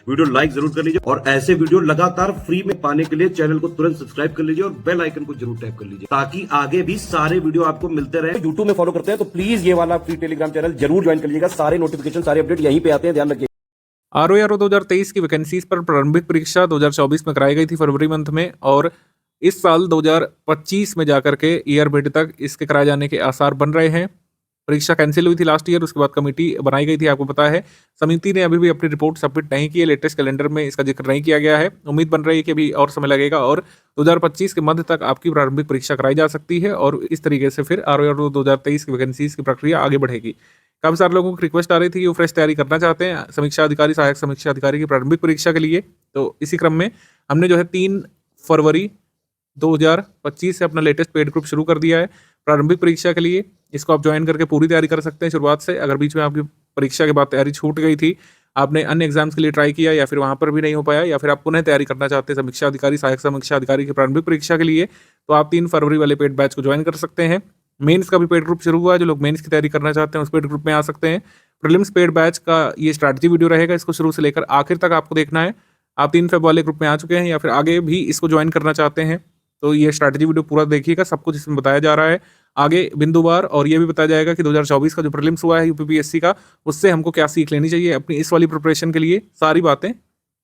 Video like जरूर कर लीजिए और ऐसे वीडियो लगातार फ्री में पाने के लिए चैनल को तुरंत सब्सक्राइब कर लीजिए और बेल आइकन को जरूर टैप कर लीजिए ताकि आगे भी सारे वीडियो आपको मिलते रहे। यूट्यूब में फॉलो करते हैं तो प्लीज ये वाला फ्री टेलीग्राम चैनल जरूर ज्वाइन कर लीजिएगा। सारे नोटिफिकेशन सारे अपडेट यहीं पे आते हैं, ध्यान रखिए। आरओ 2023 की वैकेंसीज पर प्रारंभिक परीक्षा 2024 में कराई गई थी फरवरी मंथ में, और इस साल 2025 में जाकर के ईयर मिड तक इसके कराए जाने के आसार बन रहे हैं। परीक्षा कैंसिल हुई थी लास्ट ईयर, उसके बाद कमेटी बनाई गई थी, आपको पता है। समिति ने अभी भी अपनी रिपोर्ट सबमिट नहीं की है, लेटेस्ट कैलेंडर में इसका जिक्र नहीं किया गया है। उम्मीद बन रही है कि अभी और समय लगेगा और 2025 के मध्य तक आपकी प्रारंभिक परीक्षा कराई जा सकती है और इस तरीके से फिर आरओ 2023 की वैकेंसीज की प्रक्रिया आगे बढ़ेगी। काफ़ी सारे लोगों को रिक्वेस्ट आ रही थी कि वो फ्रेश तैयारी करना चाहते हैं समीक्षा अधिकारी, सहायक समीक्षा अधिकारी की प्रारंभिक परीक्षा के लिए। तो इसी क्रम में हमने जो है 3 फरवरी 2025 से अपना लेटेस्ट पेड ग्रुप शुरू कर दिया है प्रारंभिक परीक्षा के लिए। इसको आप ज्वाइन करके पूरी तैयारी कर सकते हैं शुरुआत से। अगर बीच में आपकी परीक्षा के बाद तैयारी छूट गई थी, आपने अन्य एग्जाम्स के लिए ट्राई किया या फिर वहाँ पर भी नहीं हो पाया, या फिर आप पुनः तैयारी करना चाहते हैं समीक्षा अधिकारी, सहायक समीक्षा अधिकारी की प्रारंभिक परीक्षा के लिए, तो आप 3 फरवरी वाले पेड बैच को ज्वाइन कर सकते हैं। मेंस का भी पेड ग्रुप शुरू हुआ है, जो लोग मेंस की तैयारी करना चाहते हैं उस पेड ग्रुप में आ सकते हैं। प्रीलिम्स पेड बैच का ये स्ट्रैटेजी वीडियो रहेगा, इसको शुरू से लेकर आखिर तक आपको देखना है। आप 3 फेब वाले ग्रुप में आ चुके हैं या फिर आगे भी इसको ज्वाइन करना चाहते हैं तो ये स्ट्रैटेजी वीडियो पूरा देखिएगा, सब कुछ इसमें बताया जा रहा है आगे बिंदुवार। और ये भी बताया जाएगा कि 2024 का जो प्रीलिम्स हुआ है यूपीपीएससी का, उससे हमको क्या सीख लेनी चाहिए अपनी इस वाली प्रिपरेशन के लिए। सारी बातें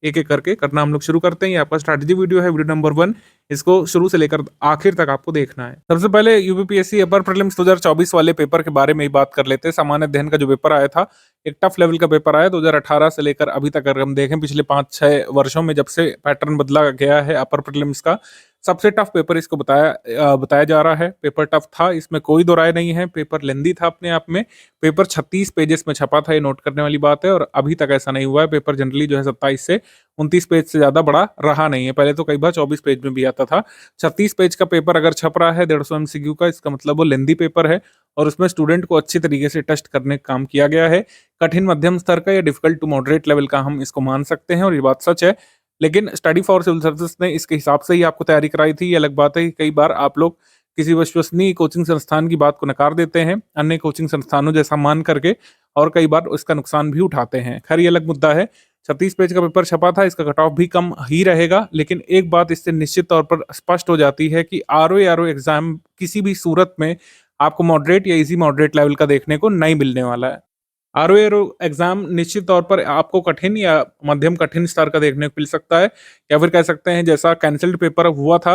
एक एक करके करना हम लोग शुरू करते हैं। ये आपका स्ट्रैटेजी वीडियो है, वीडियो नंबर 1। इसको शुरू से लेकर आखिर तक आपको देखना है। सबसे पहले यूपीपीएससी अपर प्रीलिम्स 2024 वाले पेपर के बारे में ही बात कर लेते हैं। सामान्य अध्ययन का जो पेपर आया था, एक टफ लेवल का पेपर आया 2018 से लेकर अभी तक। अगर हम देखें पिछले 5-6 वर्षों में जब से पैटर्न बदला गया है अपर प्रीलिम्स का, सबसे टफ पेपर इसको बताया जा रहा है। पेपर टफ था, इसमें कोई दो राय नहीं है। पेपर लेंदी था अपने आप में। पेपर 36 पेजेस में छपा था, ये नोट करने वाली बात है, और अभी तक ऐसा नहीं हुआ है। पेपर जनरली जो है 27 से 29 पेज से ज्यादा बड़ा रहा नहीं है। पहले तो कई बार 24 पेज में भी आता था। 36 पेज का पेपर अगर छप रहा है 150 MCQ का, इसका मतलब वो लेंदी पेपर है और उसमें स्टूडेंट को अच्छी तरीके से टेस्ट करने का काम किया गया है। कठिन मध्यम स्तर का या डिफिकल्ट टू मॉडरेट लेवल का हम इसको मान सकते हैं और ये बात सच है। लेकिन स्टडी फॉर सिविल सर्विसेज ने इसके हिसाब से ही आपको तैयारी कराई थी। ये अलग बात है कि कई बार आप लोग किसी विश्वसनीय कोचिंग संस्थान की बात को नकार देते हैं अन्य कोचिंग संस्थानों जैसा मान करके, और कई बार उसका नुकसान भी उठाते हैं। खैर ये अलग मुद्दा है। 36 पेज का पेपर छपा था, इसका कट ऑफ भी कम ही रहेगा। लेकिन एक बात इससे निश्चित तौर पर स्पष्ट हो जाती है कि आरओ एग्जाम किसी भी सूरत में आपको मॉडरेट या इजी मॉडरेट लेवल का देखने को नहीं मिलने वाला है। आरओ एग्जाम निश्चित तौर पर आपको कठिन या मध्यम कठिन स्तर का देखने को मिल सकता है, या फिर कह सकते हैं जैसा कैंसल्ड पेपर हुआ था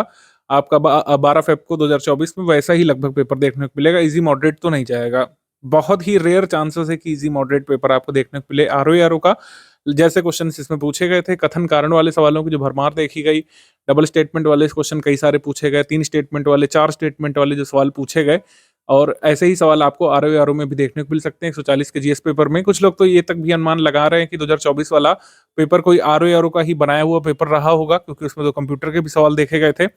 आपका 12 फेब को 2024 में, वैसा ही लगभग पेपर देखने को मिलेगा। इजी मॉडरेट तो नहीं जाएगा। बहुत ही रेयर चांसेस है कि इजी मॉडरेट पेपर आपको देखने को मिले आरओ का। जैसे क्वेश्चन इसमें पूछे गए थे, कथन कारण वाले सवालों की जो भरमार देखी गई, डबल स्टेटमेंट वाले क्वेश्चन कई सारे पूछे गए, 3 स्टेटमेंट वाले, 4 स्टेटमेंट वाले जो सवाल पूछे गए, और ऐसे ही सवाल आपको आरओ में भी देखने को मिल सकते हैं 140 के जीएस पेपर में। कुछ लोग तो ये तक भी अनुमान लगा रहे हैं कि 2024 वाला पेपर कोई आरओ का ही बनाया हुआ पेपर रहा होगा, क्योंकि उसमें तो कंप्यूटर के भी सवाल देखे गए थे।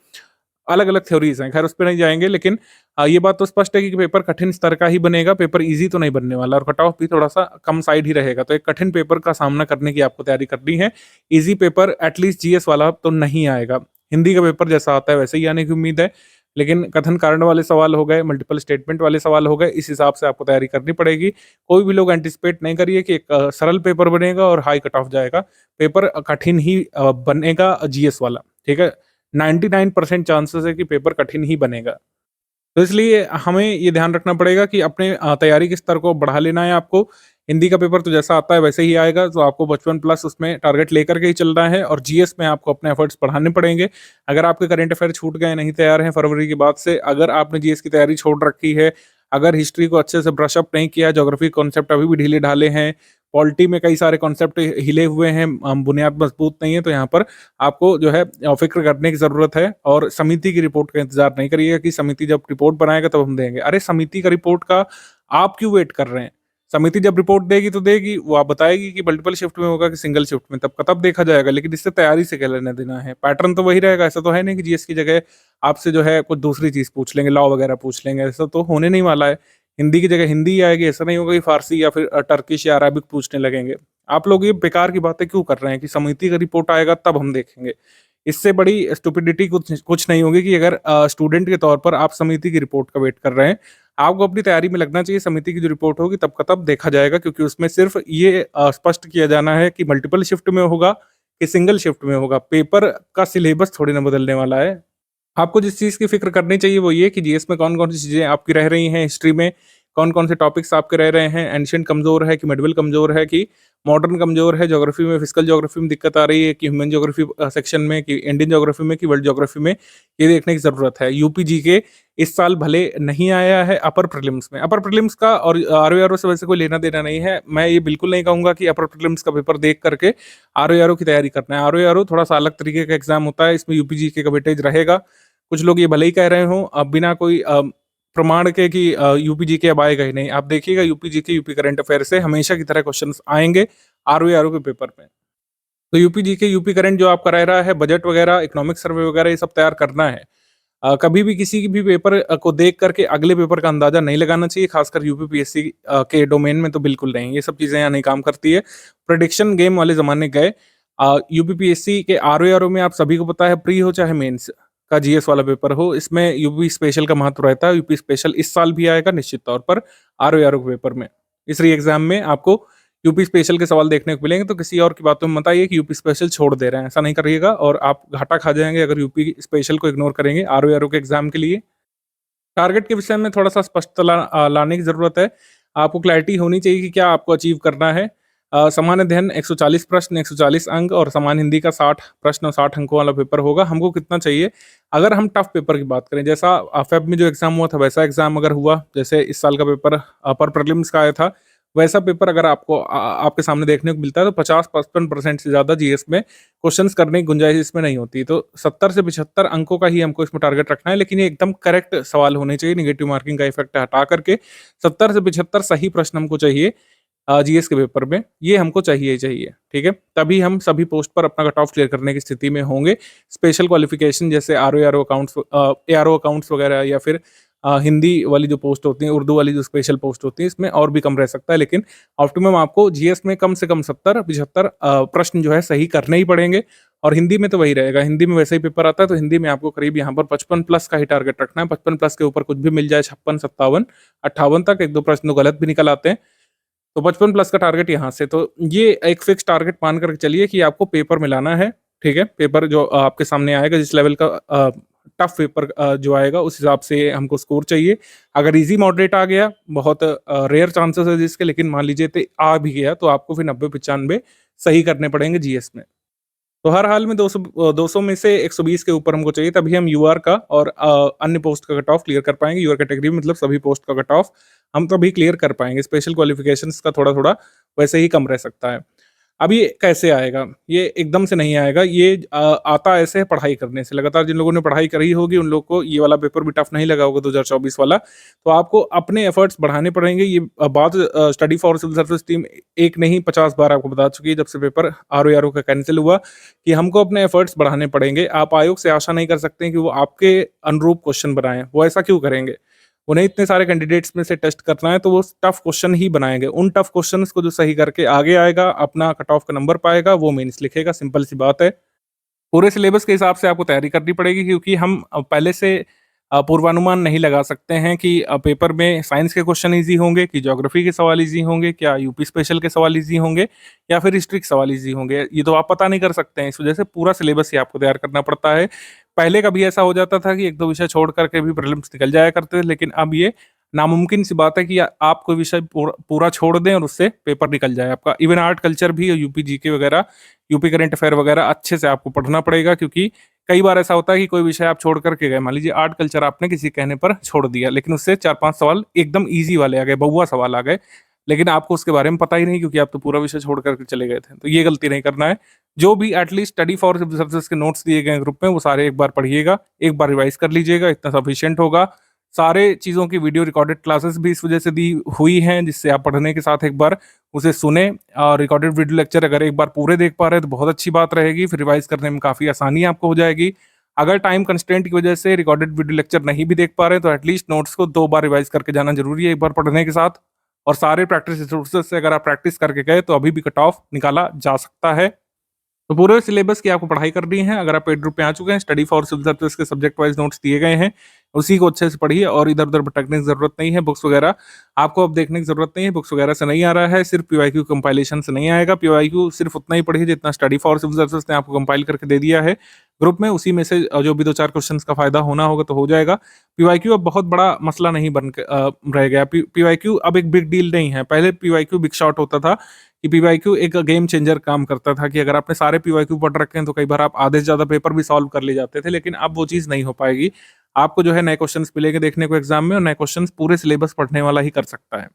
अलग अलग थ्योरीज हैं, खैर उस पर नहीं जाएंगे। लेकिन ये बात तो स्पष्ट है कि पेपर कठिन स्तर का ही बनेगा, पेपर इजी तो नहीं बनने वाला, और कट ऑफ भी थोड़ा सा कम साइड ही रहेगा। तो एक कठिन पेपर का सामना करने की आपको तैयारी करनी है। इजी पेपर एटलीस्ट जीएस वाला तो नहीं आएगा। हिंदी का पेपर जैसा आता है वैसे ही आने की उम्मीद है। लेकिन कथन कारण वाले सवाल हो गए, मल्टीपल स्टेटमेंट वाले सवाल हो गए, इस हिसाब से आपको तैयारी करनी पड़ेगी। कोई भी लोग एंटिसिपेट नहीं करिए कि एक सरल पेपर बनेगा और हाई कट ऑफ जाएगा। पेपर कठिन ही बनेगा जीएस वाला, ठीक है। 99% चांसेस है कि पेपर कठिन ही बनेगा। तो इसलिए हमें ये ध्यान रखना पड़ेगा कि अपने तैयारी के स्तर को बढ़ा लेना है आपको। हिंदी का पेपर तो जैसा आता है वैसे ही आएगा, तो आपको 55+ उसमें टारगेट लेकर के ही चलना है, और जीएस में आपको अपने एफर्ट्स बढ़ाने पड़ेंगे। अगर आपके करंट अफेयर छूट गए, नहीं तैयार हैं फरवरी के बाद से, अगर आपने जीएस की तैयारी छोड़ रखी है, अगर हिस्ट्री को अच्छे से ब्रशअप नहीं किया, ज्योग्राफी कॉन्सेप्ट अभी भी ढीले ढाले हैं, पॉलिटी में कई सारे कॉन्सेप्ट हिले हुए हैं, बुनियाद मजबूत नहीं है, तो यहाँ पर आपको जो है फिक्र करने की जरूरत है। और समिति की रिपोर्ट का इंतजार नहीं करिएगा कि समिति जब रिपोर्ट बनाएगा तब हम देंगे। अरे समिति का रिपोर्ट का आप क्यों वेट कर रहे हैं? समिति जब रिपोर्ट देगी तो देगी, वो आप बताएगी कि मल्टीपल शिफ्ट में होगा कि सिंगल शिफ्ट में, तब का तब देखा जाएगा। लेकिन इससे तैयारी से क्या लेना देना है? पैटर्न तो वही रहेगा। ऐसा तो है नहीं कि जीएस की जगह आपसे जो है कुछ दूसरी चीज पूछ लेंगे, लॉ वगैरह पूछ लेंगे, ऐसा तो होने नहीं वाला है। हिंदी की जगह हिंदी ही आएगी, ऐसा नहीं होगा कि फारसी या फिर टर्किश या अरबिक पूछने लगेंगे। आप लोग ये बेकार की बातें क्यों कर रहे हैं कि समिति का रिपोर्ट आएगा तब हम देखेंगे? इससे बड़ी स्टुपिडिटी कुछ कुछ नहीं होगी कि अगर स्टूडेंट के तौर पर आप समिति की रिपोर्ट का वेट कर रहे हैं। आपको अपनी तैयारी में लगना चाहिए, समिति की जो रिपोर्ट होगी तब का तब देखा जाएगा, क्योंकि उसमें सिर्फ ये स्पष्ट किया जाना है कि मल्टीपल शिफ्ट में होगा कि सिंगल शिफ्ट में होगा। पेपर का सिलेबस थोड़ी ना बदलने वाला है। आपको जिस चीज़ की फ़िक्र करनी चाहिए वो ये कि जीएस में कौन-कौन सी चीज़ें आपकी रह रही हैं, हिस्ट्री में कौन-कौन से टॉपिक्स आपके रह रहे हैं, एंशिएंट कमज़ोर है कि मिडीवल कमज़ोर है कि मॉडर्न कमज़ोर है, ज्योग्राफी में फिजिकल ज्योग्राफी में दिक्कत आ रही है कि ह्यूमन ज्योग्राफी सेक्शन में कि इंडियन ज्योग्राफी में कि वर्ल्ड ज्योग्राफी में, ये देखने की ज़रूरत है। यूपी जीके इस साल भले नहीं आया है अपर प्रीलिम्स में। अपर प्रीलिम्स का और आरओ-आरओ से वैसे कोई लेना-देना नहीं है। मैं ये बिल्कुल नहीं कहूँगा कि अपर प्रीलिम्स का पेपर देख करके आरओ-आरओ की तैयारी करना है। आरओ-आरओ थोड़ा-सा अलग तरीके का एग्ज़ाम होता है, इसमें यूपी जीके का वेटेज रहेगा। कुछ लोग ये भले ही कह रहे हों बिना कोई प्रमाण के कि यूपी जीके अब आएगा ही नहीं। आप देखिएगा UP GK, UP current affair से हमेशा की तरह क्वेश्चंस आएँगे आरओ-आरओ के पेपर में। तो यूपी जीके, यूपी करंट जो आपका रह रहा है, बजट वगैरह, इकोनॉमिक सर्वे वगैरह ये सब तैयार करना है। कभी भी किसी भी पेपर को देख करके अगले पेपर का अंदाज़ा नहीं लगाना चाहिए, खासकर यूपीपीएससी के डोमेन में तो बिल्कुल नहीं। ये सब चीज़ें यहाँ नहीं काम करती है। प्रेडिक्शन गेम वाले ज़माने गए। यूपीपीएससी के आरओ-आरओ में आप सभी को पता है, प्री हो चाहे मेंस का जीएस वाला पेपर हो, इसमें यूपी स्पेशल का महत्व रहता है। यूपी स्पेशल इस साल भी आएगा निश्चित तौर पर आरओ-आरओ के पेपर में। इस री एग्ज़ाम में आपको यूपी स्पेशल के सवाल देखने को मिलेंगे, तो किसी और की बातों में मत आइए कि यूपी स्पेशल छोड़ दे रहे हैं, ऐसा नहीं करिएगा और आप घाटा खा जाएँगे अगर यूपी स्पेशल को इग्नोर करेंगे आरओ-आरओ के एग्ज़ाम के लिए। टारगेट के विषय में थोड़ा-सा स्पष्टता लाने की ज़रूरत है। आपको क्लैरिटी होनी चाहिए कि क्या आपको अचीव करना है। सामान्य अध्ययन 140 प्रश्न, 140 अंक और सामान्य हिंदी का 60 प्रश्न और 60 अंकों वाला पेपर होगा। हमको कितना चाहिए? अगर हम टफ पेपर की बात करें, जैसा फेब में जो एग्ज़ाम हुआ था वैसा एग्ज़ाम अगर हुआ, जैसे इस साल का पेपर अपर प्रीलिम्स का आया था, वैसा पेपर अगर आपको आपके सामने देखने को मिलता है तो 50-55% से ज़्यादा जीएस में क्वेश्चंस करने की गुंजाइश इसमें नहीं होती। तो 70 से 75 अंकों का ही हमको इसमें टारगेट रखना है, लेकिन ये एकदम करेक्ट सवाल होने चाहिए, नेगेटिव मार्किंग का इफेक्ट हटा करके 70 से 75 सही प्रश्न हमको चाहिए जीएस के पेपर में, ये हमको चाहिए ही चाहिए, ठीक है? तभी हम सभी पोस्ट पर अपना कट ऑफ क्लियर करने की स्थिति में होंगे। स्पेशल क्वालिफिकेशन जैसे आरओ अकाउंट्स एआरओ अकाउंट्स वगैरह या फिर हिंदी वाली जो पोस्ट होती हैं, उर्दू वाली जो स्पेशल पोस्ट होती है, इसमें और भी कम रह सकता है, लेकिन ऑप्टिमम आपको जीएस में कम से कम 70-75 प्रश्न जो है सही करने ही पड़ेंगे और हिंदी में तो वही रहेगा। हिंदी में वैसे ही पेपर आता है, तो हिंदी में आपको करीब यहाँ पर 55 प्लस का ही टारगेट रखना है। 55 प्लस के ऊपर कुछ भी मिल जाए, 56, 57, 58 तक, 1-2 प्रश्न तो गलत भी निकल आते हैं। तो 55 प्लस का टारगेट यहाँ से, तो ये एक फिक्स टारगेट मान कर चलिए कि आपको पेपर मिलाना है, ठीक है? पेपर जो आपके सामने आएगा, जिस लेवल का टफ पेपर जो आएगा उस हिसाब से हमको स्कोर चाहिए। अगर ईज़ी मॉडरेट आ गया, बहुत रेयर चांसेस है जिसके, लेकिन मान लीजिए आ भी गया तो आपको फिर 90-95 सही करने पड़ेंगे जीएस में। तो हर हाल में 200 में से 120 के ऊपर हमको चाहिए, तभी हम यूआर का और अन्य पोस्ट का कट ऑफ क्लियर कर पाएँगे। यूआर कैटेगरी मतलब सभी पोस्ट का कट ऑफ हम तभी क्लियर कर पाएँगे। स्पेशल क्वालिफिकेशंस का थोड़ा-थोड़ा वैसे ही कम रह सकता है। अब ये कैसे आएगा? ये एकदम से नहीं आएगा, ये आता ऐसे है पढ़ाई करने से। लगातार जिन लोगों ने पढ़ाई करी होगी उन लोगों को ये वाला पेपर भी टफ नहीं लगा होगा 2024 वाला। तो आपको अपने एफर्ट्स बढ़ाने पड़ेंगे। ये बात study for civil service team एक नहीं 50 बार आपको बता चुकी है जब से पेपर आरओ का कैंसिल हुआ, कि हमको अपने एफर्ट्स बढ़ाने पड़ेंगे। आप आयोग से आशा नहीं कर सकते हैं कि वो आपके अनुरूप क्वेश्चन बनाएँ। वो ऐसा क्यों करेंगे? उन्हें इतने सारे कैंडिडेट्स में से टेस्ट करना है, तो वो टफ क्वेश्चन ही बनाएँगे। उन टफ क्वेश्चंस को जो सही करके आगे आएगा, अपना कट ऑफ का नंबर पाएगा, वो मेंस लिखेगा, सिंपल सी बात है। पूरे सिलेबस के हिसाब से आपको तैयारी करनी पड़ेगी, क्योंकि हम पहले से पूर्वानुमान नहीं लगा सकते हैं कि पेपर में साइंस के क्वेश्चन ईज़ी होंगे, कि ज्योग्राफी के सवाल ईज़ी होंगे, क्या यूपी स्पेशल के सवाल ईज़ी होंगे या फिर हिस्ट्री के सवाल ईज़ी होंगे। ये तो आप पता नहीं कर सकते हैं, इस वजह से पूरा सिलेबस ही आपको तैयार करना पड़ता है। पहले कभी ऐसा हो जाता था कि 1-2 विषय छोड़ कर के भी प्रीलिम्स निकल जाया करते थे, लेकिन अब ये नामुमकिन सी बात है कि आप कोई विषय पूरा छोड़ दें और उससे पेपर निकल जाए आपका। इवन आर्ट कल्चर भी और यूपी जीके वगैरह, यूपी करंट अफेयर वगैरह अच्छे से आपको पढ़ना पड़ेगा, क्योंकि कई बार ऐसा होता है कि कोई विषय आप छोड़ करके गए, मान लीजिए आर्ट कल्चर आपने किसी कहने पर छोड़ दिया, लेकिन उससे 4-5 सवाल एकदम ईज़ी वाले आ गए, बहुआ सवाल आ गए, लेकिन आपको उसके बारे में पता ही नहीं, क्योंकि आप तो पूरा विषय छोड़ करके चले गए थे। तो ये गलती नहीं करना है। जो भी at least study for civil services के नोट्स दिए गए हैं ग्रुप में, वो सारे एक बार पढ़िएगा, एक बार रिवाइज़ कर लीजिएगा, इतना सफिशिएंट होगा। सारे चीज़ों की वीडियो रिकॉर्डेड क्लासेस भी इस वजह से दी हुई हैं, जिससे आप पढ़ने के साथ एक बार उसे सुनें, और रिकॉर्डेड वीडियो लेक्चर अगर एक बार पूरे देख पा रहे हैं तो बहुत अच्छी बात रहेगी, फिर रिवाइज़ करने में काफ़ी आसानी आपको हो जाएगी। अगर टाइम कंस्ट्रेंट की वजह से रिकॉर्डेड वीडियो लेक्चर नहीं भी देख पा रहे हैं, तो एटलीस्ट नोट्स को 2 बार रिवाइज़ करके जाना ज़रूरी है एक बार पढ़ने के साथ, और सारे प्रैक्टिस रिसोर्सेज से अगर आप प्रैक्टिस करके गए तो अभी भी कट ऑफ निकाला जा सकता है। तो पूरे सिलेबस की आपको पढ़ाई करनी है। अगर आप पेड ग्रुप में आ चुके हैं, स्टडी फॉर सिविल सर्विसेज के सब्जेक्ट वाइज नोट्स दिए गए हैं, उसी को अच्छे से पढ़िए और इधर-उधर भटकने की ज़रूरत नहीं है। बुक्स वगैरह आपको अब देखने की ज़रूरत नहीं है, बुक्स वगैरह से नहीं आ रहा है, सिर्फ पीवाईक्यू कंपाइलेशन से नहीं आएगा। पीवाईक्यू सिर्फ उतना ही पढ़िए जितना स्टडी फॉर सिविल सर्विसेज ने आपको कंपाइल करके दे दिया है ग्रुप में, उसी में से जो भी 2-4 क्वेश्चंस का फ़ायदा होना होगा तो हो जाएगा। पीवाईक्यू अब बहुत बड़ा मसला नहीं बन के रह गया। पीवाईक्यू अब एक बिग डील नहीं है। पहले पीवाईक्यू बिग शॉट होता था कि पीवाईक्यू एक गेम चेंजर काम करता था कि अगर आपने सारे पीवाईक्यू पढ़ रखे हैं तो कई बार आप आधे से ज़्यादा पेपर भी सॉल्व कर ले जाते थे, लेकिन अब वो चीज़ नहीं हो पाएगी। आपको जो है नए क्वेश्चंस मिलेंगे देखने को एग्जाम में और नए क्वेश्चंस पूरे सिलेबस पढ़ने वाला ही कर सकता है।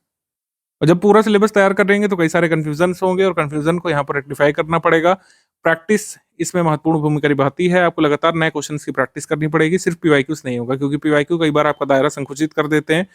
और जब पूरा सिलेबस तैयार करेंगे तो कई सारे कन्फ्यूजन्स होंगे और कन्फ्यूजन को यहाँ पर रेक्टिफाई करना पड़ेगा। प्रैक्टिस इसमें महत्वपूर्ण भूमिका निभाती है। आपको लगातार नए क्वेश्चंस की प्रैक्टिस करनी पड़ेगी, सिर्फ पीवाईक्यूज नहीं होगा क्योंकि पीवाईक्यू कई बार आपका दायरा संकुचित कर देते हैं।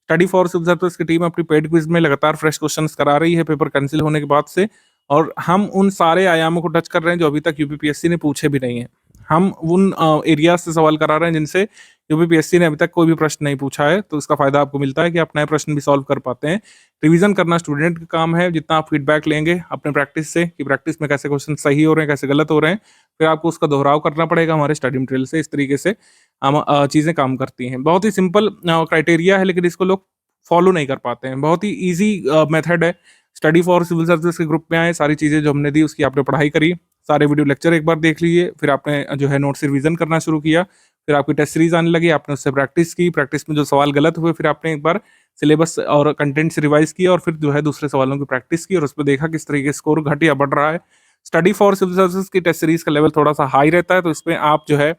स्टडी फॉर सिविल सर्विसेज की टीम अपनी पेड क्विज में लगातार फ्रेश क्वेश्चंस करा रही है पेपर कैंसिल होने के बाद से, और हम उन सारे आयामों को टच कर रहे हैं जो अभी तक यूपीपीएससी ने पूछे भी नहीं है। हम उन एरियाज से सवाल करा रहे हैं जिनसे यूपीपीएससी ने अभी तक कोई भी प्रश्न नहीं पूछा है, तो इसका फायदा आपको मिलता है कि आप नए प्रश्न भी सॉल्व कर पाते हैं। रिवीजन करना स्टूडेंट का काम है। जितना आप फीडबैक लेंगे अपने प्रैक्टिस से कि प्रैक्टिस में कैसे क्वेश्चन सही हो रहे हैं, कैसे गलत हो रहे हैं, फिर आपको उसका दोहराव करना पड़ेगा हमारे स्टडी मटेरियल से। इस तरीके से हम चीज़ें काम करती हैं। बहुत ही सिंपल क्राइटेरिया है, लेकिन इसको लोग फॉलो नहीं कर पाते हैं। बहुत ही ईजी मेथड है। स्टडी फॉर सिविल सर्विसेज के ग्रुप में आए, सारी चीज़ें जो हमने दी उसकी आपने पढ़ाई करी, सारे वीडियो लेक्चर एक बार देख लीजिए, फिर आपने जो है नोट्स रिवीजन करना शुरू किया, फिर आपकी टेस्ट सीरीज आने लगी, आपने उससे प्रैक्टिस की, प्रैक्टिस में जो सवाल गलत हुए फिर आपने एक बार सिलेबस और कंटेंट से रिवाइज किया और फिर जो है दूसरे सवालों की प्रैक्टिस की और उसमें देखा किस तरीके से स्कोर घट या बढ़ रहा है। स्टडी फॉर सिविल सर्विसेज की टेस्ट सीरीज का लेवल थोड़ा सा हाई रहता है, तो इसमें आप जो है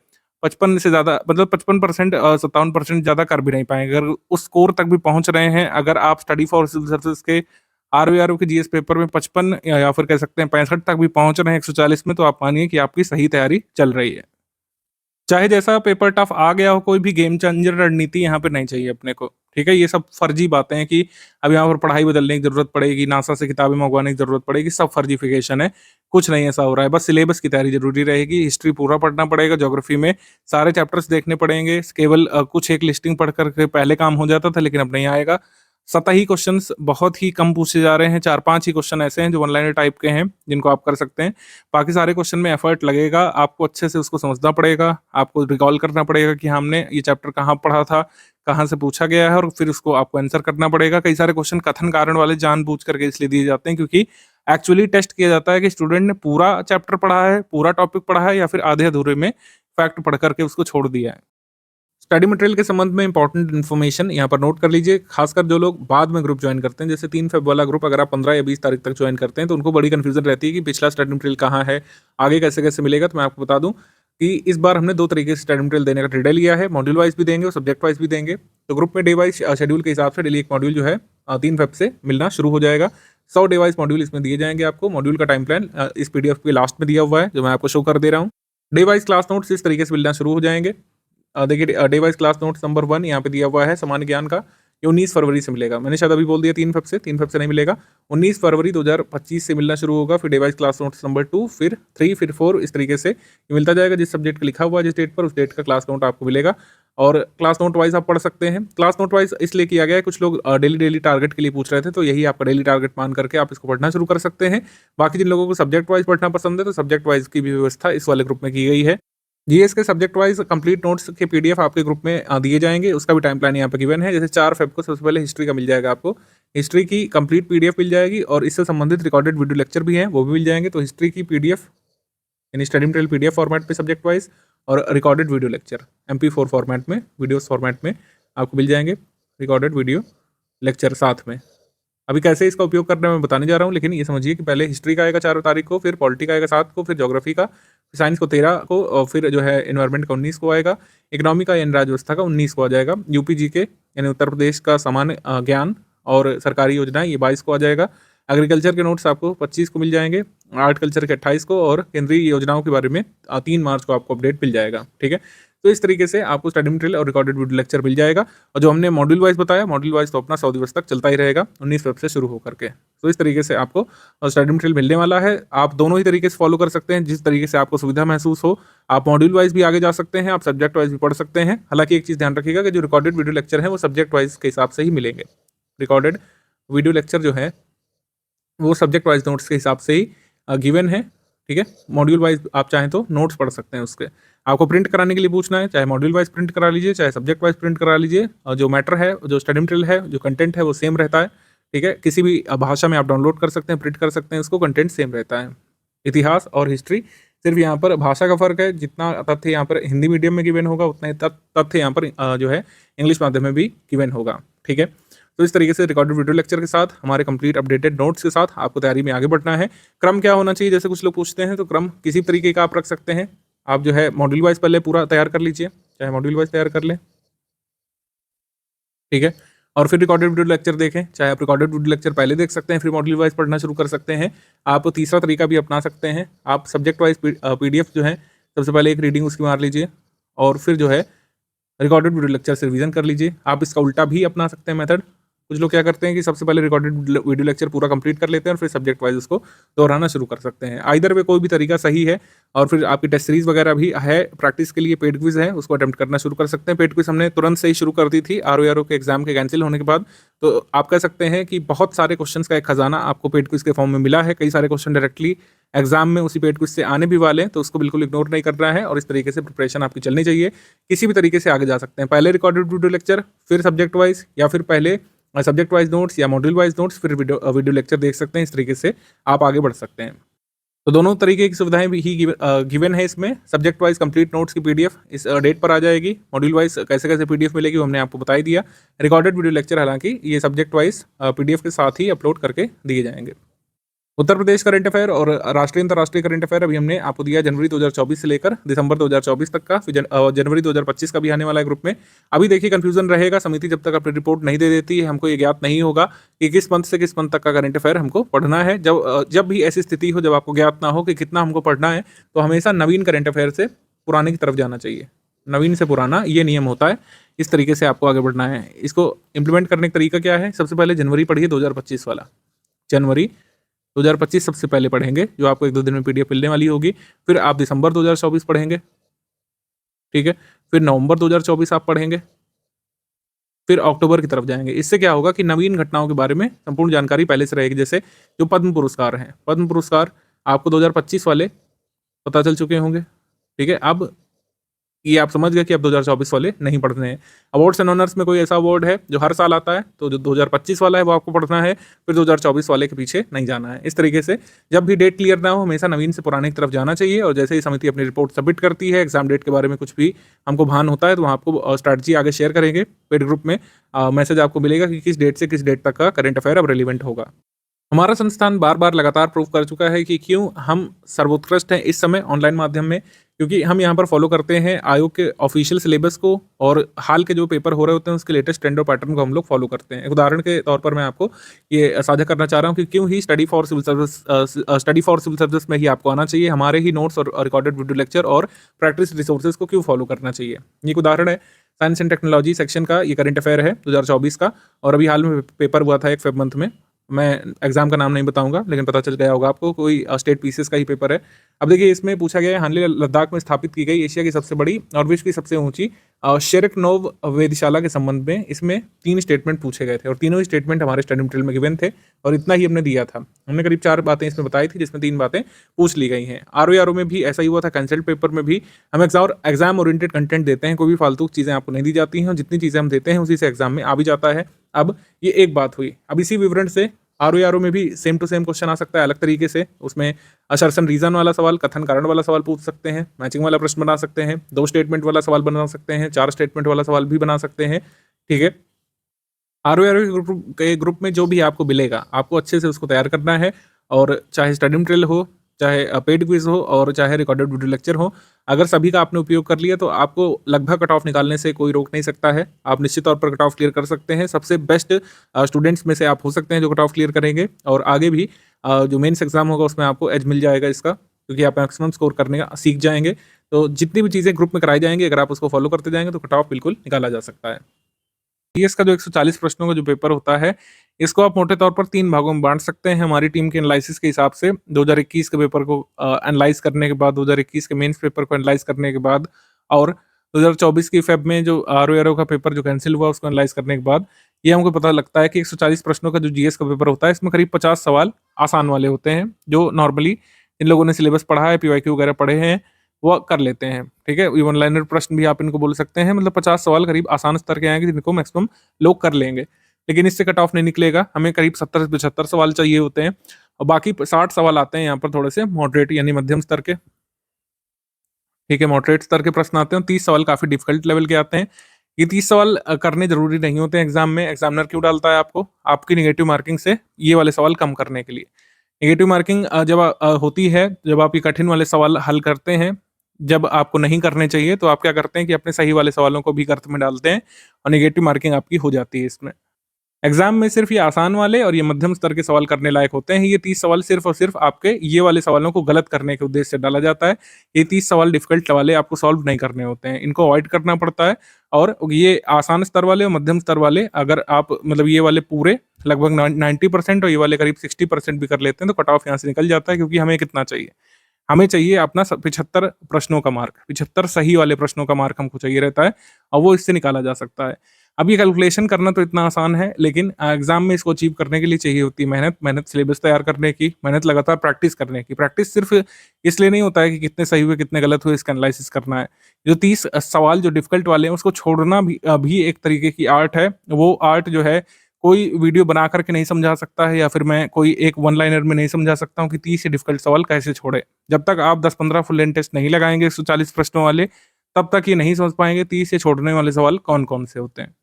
55 से ज़्यादा मतलब 55% 57% ज़्यादा कर भी नहीं पाएंगे। अगर उस स्कोर तक भी पहुंच रहे हैं, अगर आप स्टडी फॉर सिविल सर्विसेज के आरओ के जीएस पेपर में 55 या फिर कह सकते हैं 65 तक भी पहुंच रहे हैं 140 में, तो आप मानिए कि आपकी सही तैयारी चल रही है। चाहे जैसा पेपर टफ आ गया हो, कोई भी गेम चेंजर रणनीति यहाँ पे नहीं चाहिए अपने को, ठीक है? ये सब फर्जी बातें हैं कि अब यहाँ पर पढ़ाई बदलने की ज़रूरत पड़ेगी, नासा से किताबें मंगवाने की ज़रूरत पड़ेगी, सब फर्जिफिकेशन है। कुछ नहीं ऐसा हो रहा है, बस सिलेबस की तैयारी ज़रूरी रहेगी। हिस्ट्री पूरा पढ़ना पड़ेगा, ज्योग्राफी में सारे चैप्टर्स देखने पड़ेंगे। केवल कुछ एक लिस्टिंग पढ़ कर के पहले काम हो जाता था, लेकिन अब नहीं आएगा। सतही क्वेश्चंस बहुत ही कम पूछे जा रहे हैं, 4-5 ही क्वेश्चन ऐसे हैं जो वन लाइनर टाइप के हैं, जिनको आप कर सकते हैं। बाकी सारे क्वेश्चन में एफर्ट लगेगा, आपको अच्छे से उसको समझना पड़ेगा, आपको रिकॉल करना पड़ेगा कि हमने ये चैप्टर कहाँ पढ़ा था, कहाँ से पूछा गया है, और फिर उसको आपको आंसर करना पड़ेगा। कई सारे क्वेश्चन कथन कारण वाले जानबूझ करके इसलिए दिए जाते हैं क्योंकि एक्चुअली टेस्ट किया जाता है कि स्टूडेंट ने पूरा चैप्टर पढ़ा है, पूरा टॉपिक पढ़ा है, या फिर आधे अधूरे में फैक्ट पढ़ करके उसको छोड़ दिया है। स्टडी मटेरियल के संबंध में इंपॉर्टेंट इन्फॉर्मेशन यहाँ पर नोट कर लीजिए, खासकर जो लोग बाद में ग्रुप ज्वाइन करते हैं, जैसे 3 फेब वाला ग्रुप अगर आप 15 या 20 तारीख तक ज्वाइन करते हैं तो उनको बड़ी कंफ्यूजन रहती है कि पिछला स्टडी मटेरियल कहाँ है, आगे कैसे कैसे मिलेगा। तो मैं आपको बता दूं कि इस बार हमने 2 तरीके से स्टडी मटेरियल देने का निर्णय लिया है, मॉड्यूल वाइज भी देंगे और सब्जेक्ट वाइज भी देंगे। तो ग्रुप में डे वाइज शेड्यूल के हिसाब से डेली एक मॉड्यूल जो है 3 फेब से मिलना शुरू हो जाएगा। 100 डे वाइज मॉड्यूल इसमें दिए जाएंगे आपको। मॉड्यूल का टाइम प्लान इस पीडीएफ के लास्ट में दिया हुआ है, जो मैं आपको शो कर दे रहा हूँ। डे वाइज क्लास नोट्स इस तरीके से मिलना शुरू हो जाएंगे। देखिए day wise class notes number 1 यहाँ पे दिया हुआ है सामान्य ज्ञान का, ये 19 फरवरी से मिलेगा। मैंने शायद अभी बोल दिया 3 फेब से नहीं मिलेगा, 19 फरवरी 2025 से मिलना शुरू होगा। फिर day wise class notes number 2, फिर 3, फिर 4, इस तरीके से ये मिलता जाएगा। जिस सब्जेक्ट का लिखा हुआ है जिस डेट पर, उस डेट का क्लास नोट आपको मिलेगा और क्लास नोट वाइज आप पढ़ सकते हैं। क्लास नोट वाइज इसलिए किया गया है, कुछ लोग डेली टारगेट के लिए पूछ रहे थे, तो यही आपका डेली टारगेट मान करके आप इसको पढ़ना शुरू कर सकते हैं। बाकी जिन लोगों को सब्जेक्ट वाइज पढ़ना पसंद है, तो सब्जेक्ट वाइज की भी व्यवस्था इस वाले ग्रुप में की गई है। जीएस के सब्जेक्ट वाइज कंप्लीट नोट्स के पीडीएफ आपके ग्रुप में दिए जाएंगे, उसका भी टाइम प्लान यहाँ पे गिवन है। जैसे 4 फेब को सबसे पहले हिस्ट्री का मिल जाएगा आपको, हिस्ट्री की कंप्लीट पीडीएफ मिल जाएगी और इससे संबंधित रिकॉर्डेड वीडियो लेक्चर भी हैं, वो भी मिल जाएंगे। तो हिस्ट्री की पीडीएफ यानी स्टडी मटेरियल पीडीएफ फॉर्मेट पे सब्जेक्ट वाइज, और recorded video lecture MP4 format में, वीडियोस फॉर्मेट में आपको मिल जाएंगे रिकॉर्डेड वीडियो लेक्चर साथ में। अभी कैसे इसका उपयोग करना है मैं बताने जा रहा हूँ, लेकिन ये समझिए कि पहले हिस्ट्री का आएगा 4 तारीख को, फिर पॉलिटी का आएगा 7 को, फिर ज्योग्राफी का, साइंस को 13 को, और फिर जो है एनवायरमेंट का 19 को आएगा, इकोनॉमी का यानी राज्य व्यवस्था का 19 को आ जाएगा, यूपी जीके यानी उत्तर प्रदेश का सामान्य ज्ञान और सरकारी योजनाएं ये 22 को आ जाएगा, एग्रीकल्चर के नोट्स आपको 25 को मिल जाएंगे, आर्ट कल्चर के 28 को, और केंद्रीय योजनाओं के बारे में 3 मार्च को आपको अपडेट मिल जाएगा। ठीक है, तो इस तरीके से आपको स्टडी मटेरियल और रिकॉर्डेड वीडियो लेक्चर मिल जाएगा। और जो हमने मॉड्यूल वाइज बताया, मॉड्यूल वाइज तो अपना 100 दिवस तक चलता ही रहेगा, 19 फेब से शुरू होकर के। तो इस तरीके से आपको स्टडी मटेरियल मिलने वाला है। आप दोनों ही तरीके से फॉलो कर सकते हैं, जिस तरीके से आपको सुविधा महसूस हो। आप मॉड्यूल वाइज भी आगे जा सकते हैं, आप सब्जेक्ट वाइज भी पढ़ सकते हैं। हालांकि एक चीज़ ध्यान रखिएगा कि जो रिकॉर्डेड वीडियो लेक्चर है वो सब्जेक्ट वाइज के हिसाब से ही मिलेंगे। रिकॉर्डेड वीडियो लेक्चर जो है वो सब्जेक्ट वाइज नोट्स के हिसाब से ही गिवन है। ठीक है। मॉड्यूल वाइज आप चाहें तो नोट्स पढ़ सकते हैं उसके। आपको प्रिंट कराने के लिए पूछना है, चाहे मॉड्यूल वाइज प्रिंट करा लीजिए, चाहे सब्जेक्ट वाइज प्रिंट करा लीजिए, और जो मैटर है, जो स्टडी मटेरियल है, जो कंटेंट है वो सेम रहता है। ठीक है, किसी भी भाषा में आप डाउनलोड कर सकते हैं, प्रिंट कर सकते हैं, उसको कंटेंट सेम रहता है। इतिहास और हिस्ट्री सिर्फ यहाँ पर भाषा का फर्क है, जितना तथ्य यहाँ पर हिंदी मीडियम में गिवन होगा उतना ही तथ्य यहाँ पर जो है इंग्लिश माध्यम में भी गिवन होगा। ठीक है, तो इस तरीके से रिकॉर्डेड वीडियो लेक्चर के साथ, हमारे कंप्लीट अपडेटेड नोट्स के साथ आपको तैयारी में आगे बढ़ना है। क्रम क्या होना चाहिए, जैसे कुछ लोग पूछते हैं, तो क्रम किसी भी तरीके का आप रख सकते हैं। आप जो है मॉड्यूल वाइज पहले पूरा तैयार कर लीजिए, चाहे मॉड्यूल वाइज तैयार कर लें। ठीक है, और फिर रिकॉर्डेड वीडियो लेक्चर देखें, चाहे आप रिकॉर्डेड वीडियो लेक्चर पहले देख सकते हैं, फिर मॉड्यूल वाइज पढ़ना शुरू कर सकते हैं। आप तीसरा तरीका भी अपना सकते हैं, आप सब्जेक्ट वाइज PDF जो है सबसे पहले एक रीडिंग उसकी मार लीजिए, और फिर जो है रिकॉर्डेड वीडियो लेक्चर से रिवीजन कर लीजिए। आप इसका उल्टा भी अपना सकते हैं मेथड। कुछ लोग क्या करते हैं कि सबसे पहले रिकॉर्डेड वीडियो लेक्चर पूरा कंप्लीट कर लेते हैं और फिर सब्जेक्ट वाइज उसको दोहराना शुरू कर सकते हैं। आइदर वे कोई भी तरीका सही है। और फिर आपकी टेस्ट सीरीज वगैरह भी है, प्रैक्टिस के लिए पेड क्विज है, उसको अटेम्प्ट करना शुरू कर सकते हैं। पेड क्विज हमने तुरंत से ही शुरू कर दी थी RO के एग्जाम के कैंसिल होने के बाद। तो आप कह सकते हैं कि बहुत सारे क्वेश्चन का एक खजाना आपको पेड क्विज के फॉर्म में मिला है। कई सारे क्वेश्चन डायरेक्टली एग्जाम में उसी पेड क्विज से आने भी वाले हैं, तो उसको बिल्कुल इग्नोर नहीं करना है और इस तरीके से प्रिपरेशन आपकी चलनी चाहिए। किसी भी तरीके से आगे जा सकते हैं, पहले रिकॉर्डेड वीडियो लेक्चर, फिर सब्जेक्ट वाइज, या फिर पहले सब्जेक्ट वाइज नोट्स या मॉड्यूल वाइज नोट्स, फिर वीडियो लेक्चर देख सकते हैं। इस तरीके से आप आगे बढ़ सकते हैं। तो दोनों तरीके की सुविधाएं भी ही गिवन है इसमें। सब्जेक्ट वाइज कंप्लीट नोट्स की PDF इस डेट पर आ जाएगी। मॉड्यूल वाइज कैसे कैसे PDF मिलेगी वो हमने आपको बता ही दिया। रिकॉर्डेड वीडियो लेक्चर हालांकि ये सब्जेक्ट वाइज PDF के साथ ही अपलोड करके दिए जाएंगे। उत्तर प्रदेश करंट अफेयर और राष्ट्रीय अंतर्राष्ट्रीय करंट अफेयर अभी हमने आपको दिया जनवरी 2024 से लेकर दिसंबर 2024 तक का, फिर जनवरी 2025 का भी आने वाला है ग्रुप में। अभी देखिए कंफ्यूजन रहेगा, समिति जब तक अपनी रिपोर्ट नहीं दे देती है, हमको ये ज्ञात नहीं होगा कि किस मंथ से किस मंथ तक का करंट अफेयर हमको पढ़ना है। जब भी ऐसी स्थिति हो, जब आपको ज्ञात ना हो कि कितना हमको पढ़ना है, तो हमेशा नवीन करंट अफेयर से पुराने की तरफ जाना चाहिए। नवीन से पुराना ये नियम होता है। इस तरीके से आपको आगे बढ़ना है। इसको इम्प्लीमेंट करने का तरीका क्या है, सबसे पहले जनवरी पढ़िए 2025 वाला, जनवरी 2025 सबसे पहले पढ़ेंगे, जो आपको 1-2 दिन में PDF मिलने वाली होगी। फिर आप दिसंबर 2024 पढ़ेंगे, ठीक है। फिर नवंबर 2024 आप पढ़ेंगे, फिर अक्टूबर की तरफ जाएंगे। इससे क्या होगा कि नवीन घटनाओं के बारे में संपूर्ण जानकारी पहले से रहेगी। जैसे जो पद्म पुरस्कार हैं, पद्म पुरस्कार आपको 2025 वाले पता चल चुके होंगे, ठीक है। अब ये आप समझ गए कि अब 2024 वाले नहीं पढ़ने हैं। अवार्ड्स एंड ऑनर्स में कोई ऐसा अवार्ड है जो हर साल आता है, तो जो 2025 वाला है वो आपको पढ़ना है, फिर 2024 वाले के पीछे नहीं जाना है। इस तरीके से जब भी डेट क्लियर ना हो, हमेशा नवीन से पुराने की तरफ जाना चाहिए। और जैसे ही समिति अपनी रिपोर्ट सबमिट करती है, एग्जाम डेट के बारे में कुछ भी हमको भान होता है, तो वहाँ आपको स्ट्रैटेजी आगे शेयर करेंगे। पेड ग्रुप में मैसेज आपको मिलेगा कि किस डेट से किस डेट तक का करंट अफेयर अब रेलिवेंट होगा। हमारा संस्थान बार बार लगातार प्रूव कर चुका है कि क्यों हम सर्वोत्कृष्ट हैं इस समय ऑनलाइन माध्यम में, क्योंकि हम यहाँ पर फॉलो करते हैं आयोग के ऑफिशियल सिलेबस को, और हाल के जो पेपर हो रहे होते हैं उसके लेटेस्ट ट्रेंड और पैटर्न को हम लोग फॉलो करते हैं। एक उदाहरण के तौर पर मैं आपको ये साझा करना चाह रहा हूँ कि क्यों ही स्टडी फॉर सिविल सर्विस में ही आपको आना चाहिए। हमारे ही नोट्स और रिकॉर्डेड वीडियो लेक्चर और प्रैक्टिस रिसोर्सेज को क्यों फॉलो करना चाहिए। ये एक उदाहरण है, साइंस एंड टेक्नोलॉजी सेक्शन का ये करंट अफेयर है 2024 का, और अभी हाल में पेपर हुआ था 1 फेब मंथ में। मैं एग्जाम का नाम नहीं बताऊंगा, लेकिन पता चल गया होगा आपको, कोई स्टेट पीसीएस का ही पेपर है। अब देखिए इसमें पूछा गया है, हाल ही लद्दाख में स्थापित की गई एशिया की सबसे बड़ी और विश्व की सबसे ऊंची शेरकनोव वेधशाला के संबंध में इसमें 3 स्टेटमेंट पूछे गए थे, और तीनों ही स्टेटमेंट हमारे स्टडी मटेरियल में गिवन थे, और इतना ही हमने दिया था। हमने करीब 4 बातें इसमें बताई थी, जिसमें 3 बातें पूछ ली गई हैं। RO में भी ऐसा ही हुआ था, कंसल्ट पेपर में भी हम एग्जाम ओरिएंटेड कंटेंट देते हैं, कोई भी फालतू चीज़ें आपको नहीं दी जाती हैं, और जितनी चीज़ें हम देते हैं उसी से एग्जाम में आ भी जाता है। अब ये एक बात हुई। अब इसी विवरण से RO में भी सेम टू सेम क्वेश्चन आ सकता है अलग तरीके से। उसमें असर्शन रीजन वाला सवाल, कथन कारण वाला सवाल पूछ सकते हैं, मैचिंग वाला प्रश्न बना सकते हैं, 2 स्टेटमेंट वाला सवाल बना सकते हैं, 4 स्टेटमेंट वाला सवाल भी बना सकते हैं, ठीक है। RO के ग्रुप में जो भी आपको मिलेगा, आपको अच्छे से उसको तैयार करना है, और चाहे स्टडी मटेरियल हो, चाहे पेड क्विज हो, और चाहे रिकॉर्डेड वीडियो लेक्चर हो, अगर सभी का आपने उपयोग कर लिया तो आपको लगभग कट ऑफ निकालने से कोई रोक नहीं सकता है। आप निश्चित तौर पर कट ऑफ क्लियर कर सकते हैं। सबसे बेस्ट स्टूडेंट्स में से आप हो सकते हैं जो कट ऑफ क्लियर करेंगे, और आगे भी जो मेंस एग्जाम होगा उसमें आपको एज मिल जाएगा इसका, क्योंकि आप मैक्सिमम स्कोर करने का सीख जाएंगे। तो जितनी भी चीज़ें ग्रुप में कराई जाएंगी, अगर आप उसको फॉलो करते जाएंगे तो कट ऑफ बिल्कुल निकाला जा सकता है। CS का जो 140 प्रश्नों का जो पेपर होता है, इसको आप मोटे तौर पर 3 भागों में बांट सकते हैं। हमारी टीम के एनालिसिस के हिसाब से 2021 के पेपर को एनालाइज करने के बाद, 2021 के मेंस पेपर को एनालाइज करने के बाद, और 2024 की फेब में जो RO का पेपर जो कैंसिल हुआ उसको एनालाइज करने के बाद, ये हमको पता लगता है कि 140 प्रश्नों का जो GS का पेपर होता है, इसमें करीब 50 सवाल आसान वाले होते हैं, जो नॉर्मली इन लोगों ने सिलेबस पढ़ा है, पीवाईक्यू वगैरह पढ़े हैं, वो कर लेते हैं। ठीक है, वन लाइनर प्रश्न भी आप इनको बोल सकते हैं, मतलब 50 सवाल करीब आसान स्तर के आएंगे जिनको मैक्सिमम लोग कर लेंगे। लेकिन इससे कट ऑफ नहीं निकलेगा, हमें करीब 70 से 75 सवाल चाहिए होते हैं और बाकी 60 सवाल आते हैं यहाँ पर थोड़े से मॉडरेट यानी मध्यम स्तर के। ठीक है, मॉडरेट स्तर के प्रश्न आते हैं, 30 सवाल काफी डिफिकल्ट लेवल के आते हैं। ये 30 सवाल करने जरूरी नहीं होते हैं एग्जाम में। एग्जामिनर क्यों डालता है आपको? आपकी निगेटिव मार्किंग से ये वाले सवाल कम करने के लिए। नेगेटिव मार्किंग जब होती है जब आप ये कठिन वाले सवाल हल करते हैं, जब आपको नहीं करने चाहिए, तो आप क्या करते हैं कि अपने सही वाले सवालों को भी गर्त में डालते हैं और नेगेटिव मार्किंग आपकी हो जाती है इसमें। एग्जाम में सिर्फ ये आसान वाले और ये मध्यम स्तर के सवाल करने लायक होते हैं। ये 30 सवाल सिर्फ और सिर्फ आपके ये वाले सवालों को गलत करने के उद्देश्य से डाला जाता है। ये 30 सवाल डिफिकल्ट वाले आपको सॉल्व नहीं करने होते हैं, इनको अवॉइड करना पड़ता है। और ये आसान स्तर वाले और मध्यम स्तर वाले अगर आप मतलब ये वाले पूरे लगभग 90% और ये वाले करीब 60% भी कर लेते हैं तो कट ऑफ यहाँ से निकल जाता है। क्योंकि हमें कितना चाहिए? हमें चाहिए अपना 75 प्रश्नों का मार्क, 75 सही वाले प्रश्नों का मार्क हमको चाहिए रहता है और वो इससे निकाला जा सकता है। अब ये कैलकुलेशन करना तो इतना आसान है, लेकिन एग्जाम में इसको अचीव करने के लिए चाहिए होती है मेहनत सिलेबस तैयार करने की, मेहनत लगातार प्रैक्टिस करने की। प्रैक्टिस सिर्फ इसलिए नहीं होता है कि कितने सही हुए कितने गलत हुए इसका एनालिसिस करना है। जो 30 सवाल जो डिफिकल्ट वाले हैं उसको छोड़ना भी एक तरीके की आर्ट है। वो आर्ट जो है कोई वीडियो बना करके नहीं समझा सकता है, या फिर मैं कोई एक वन लाइनर में नहीं समझा सकता हूँ कि 30 से डिफिकल्ट सवाल कैसे छोड़े। जब तक आप 10-15 फुल लेंथ टेस्ट नहीं लगाएंगे 140 प्रश्नों वाले, तब तक ये नहीं समझ पाएंगे 30 से छोड़ने वाले सवाल कौन कौन से होते हैं।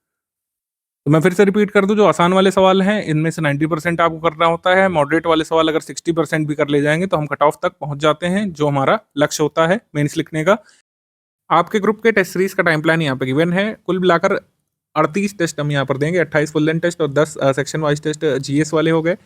तो मैं फिर से रिपीट कर दूं, जो आसान वाले सवाल हैं इनमें से 90% आपको करना होता है। मॉडरेट वाले सवाल अगर 60% भी कर ले जाएंगे तो हम कट ऑफ तक पहुंच जाते हैं, जो हमारा लक्ष्य होता है मेंस लिखने का। आपके ग्रुप के टेस्ट सीरीज का टाइम प्लान यहाँ पे गिवन है। कुल मिलाकर 38 टेस्ट हम यहाँ पर देंगे, 28 फुल लेंथ टेस्ट और 10 सेक्शन वाइज टेस्ट जीएस वाले हो गए।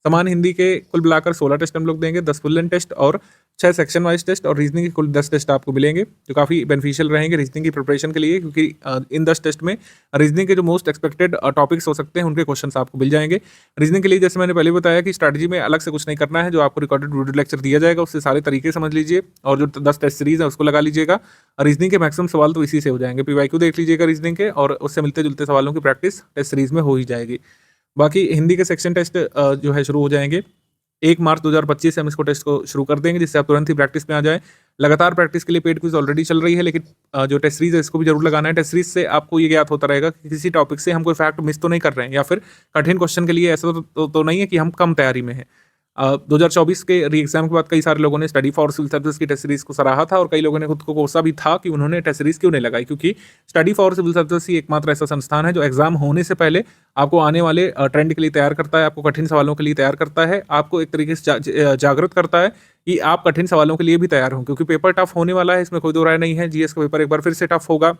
समान हिंदी के कुल मिलाकर 16 टेस्ट हम लोग देंगे, 10 फुल लेंथ टेस्ट और 6 सेक्शन वाइज टेस्ट, और रीजनिंग के कुल 10 टेस्ट आपको मिलेंगे जो काफ़ी बेनिफिशियल रहेंगे रीजनिंग की प्रिपरेशन के लिए। क्योंकि इन 10 टेस्ट में रीजनिंग के जो मोस्ट एक्सपेक्टेड टॉपिक्स हो सकते हैं उनके क्वेश्चंस आपको मिल जाएंगे। रीजनिंग के लिए जैसे मैंने पहले बताया कि स्ट्रैटेजी में अलग से कुछ नहीं करना है, जो आपको रिकॉर्डेड वीडियो लेक्चर दिया जाएगा उससे सारे तरीके समझ लीजिए और जो 10 टेस्ट सीरीज है उसको लगा लीजिएगा। रीजनिंग के मैक्सिमम सवाल तो इसी से हो जाएंगे, पीवाईक्यू देख लीजिएगा रीजनिंग के और उससे मिलते जुलते सवालों की प्रैक्टिस टेस्ट सीरीज में हो ही जाएगी। बाकी हिंदी के सेक्शन टेस्ट जो है शुरू हो जाएंगे 1 मार्च 2025 से हम इसको टेस्ट को शुरू कर देंगे, जिससे आप तुरंत ही प्रैक्टिस में आ जाए। लगातार प्रैक्टिस के लिए पेड क्विज ऑलरेडी चल रही है, लेकिन जो टेस्ट सीरीज है इसको भी जरूर लगाना है। टेस्ट सीरीज से आपको ये ज्ञात होता रहेगा कि किसी टॉपिक से हम कोई फैक्ट मिस तो नहीं कर रहे हैं, या फिर कठिन क्वेश्चन के लिए ऐसा तो नहीं है कि हम कम तैयारी में हैं। 2024 के री एग्जाम के बाद कई सारे लोगों ने स्टडी फॉर सिविल सर्विस की टेस्ट सीरीज को सराहा था और कई लोगों ने खुद को कोसा भी था कि उन्होंने टेस्ट सीरीज क्यों नहीं लगाई। क्योंकि स्टडी फॉर सिविल सर्विस ही एकमात्र ऐसा संस्थान है जो एग्जाम होने से पहले आपको आने वाले ट्रेंड के लिए तैयार करता है, आपको कठिन सवालों के लिए तैयार करता है, आपको एक तरीके से जागृत करता है कि आप कठिन सवालों के लिए भी तैयार हों। क्योंकि पेपर टफ होने वाला है, इसमें कोई दो राय नहीं है। जीएस का पेपर एक बार फिर से टफ होगा।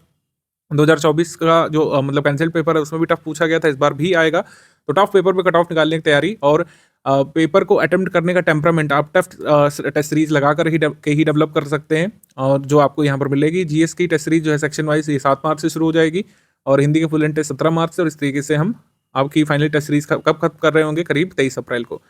2024 का जो मतलब कैंसिल पेपर है उसमें भी टफ पूछा गया था, इस बार भी आएगा। तो टफ पेपर पे कट ऑफ निकालने की तैयारी और पेपर को अटेम्प्ट करने का टेम्परामेंट आप टफ टेस्ट सीरीज लगाकर ही डेवलप कर सकते हैं, और जो आपको यहाँ पर मिलेगी। जीएस की टेस्ट सीरीज जो है सेक्शन वाइज ये 7 मार्च से शुरू हो जाएगी और हिंदी के फुल एंड टेस्ट 17 मार्च से, और इस तरीके से हम आपकी फाइनल टेस्ट सीरीज कब खत्म कर रहे होंगे? करीब 23 अप्रैल को।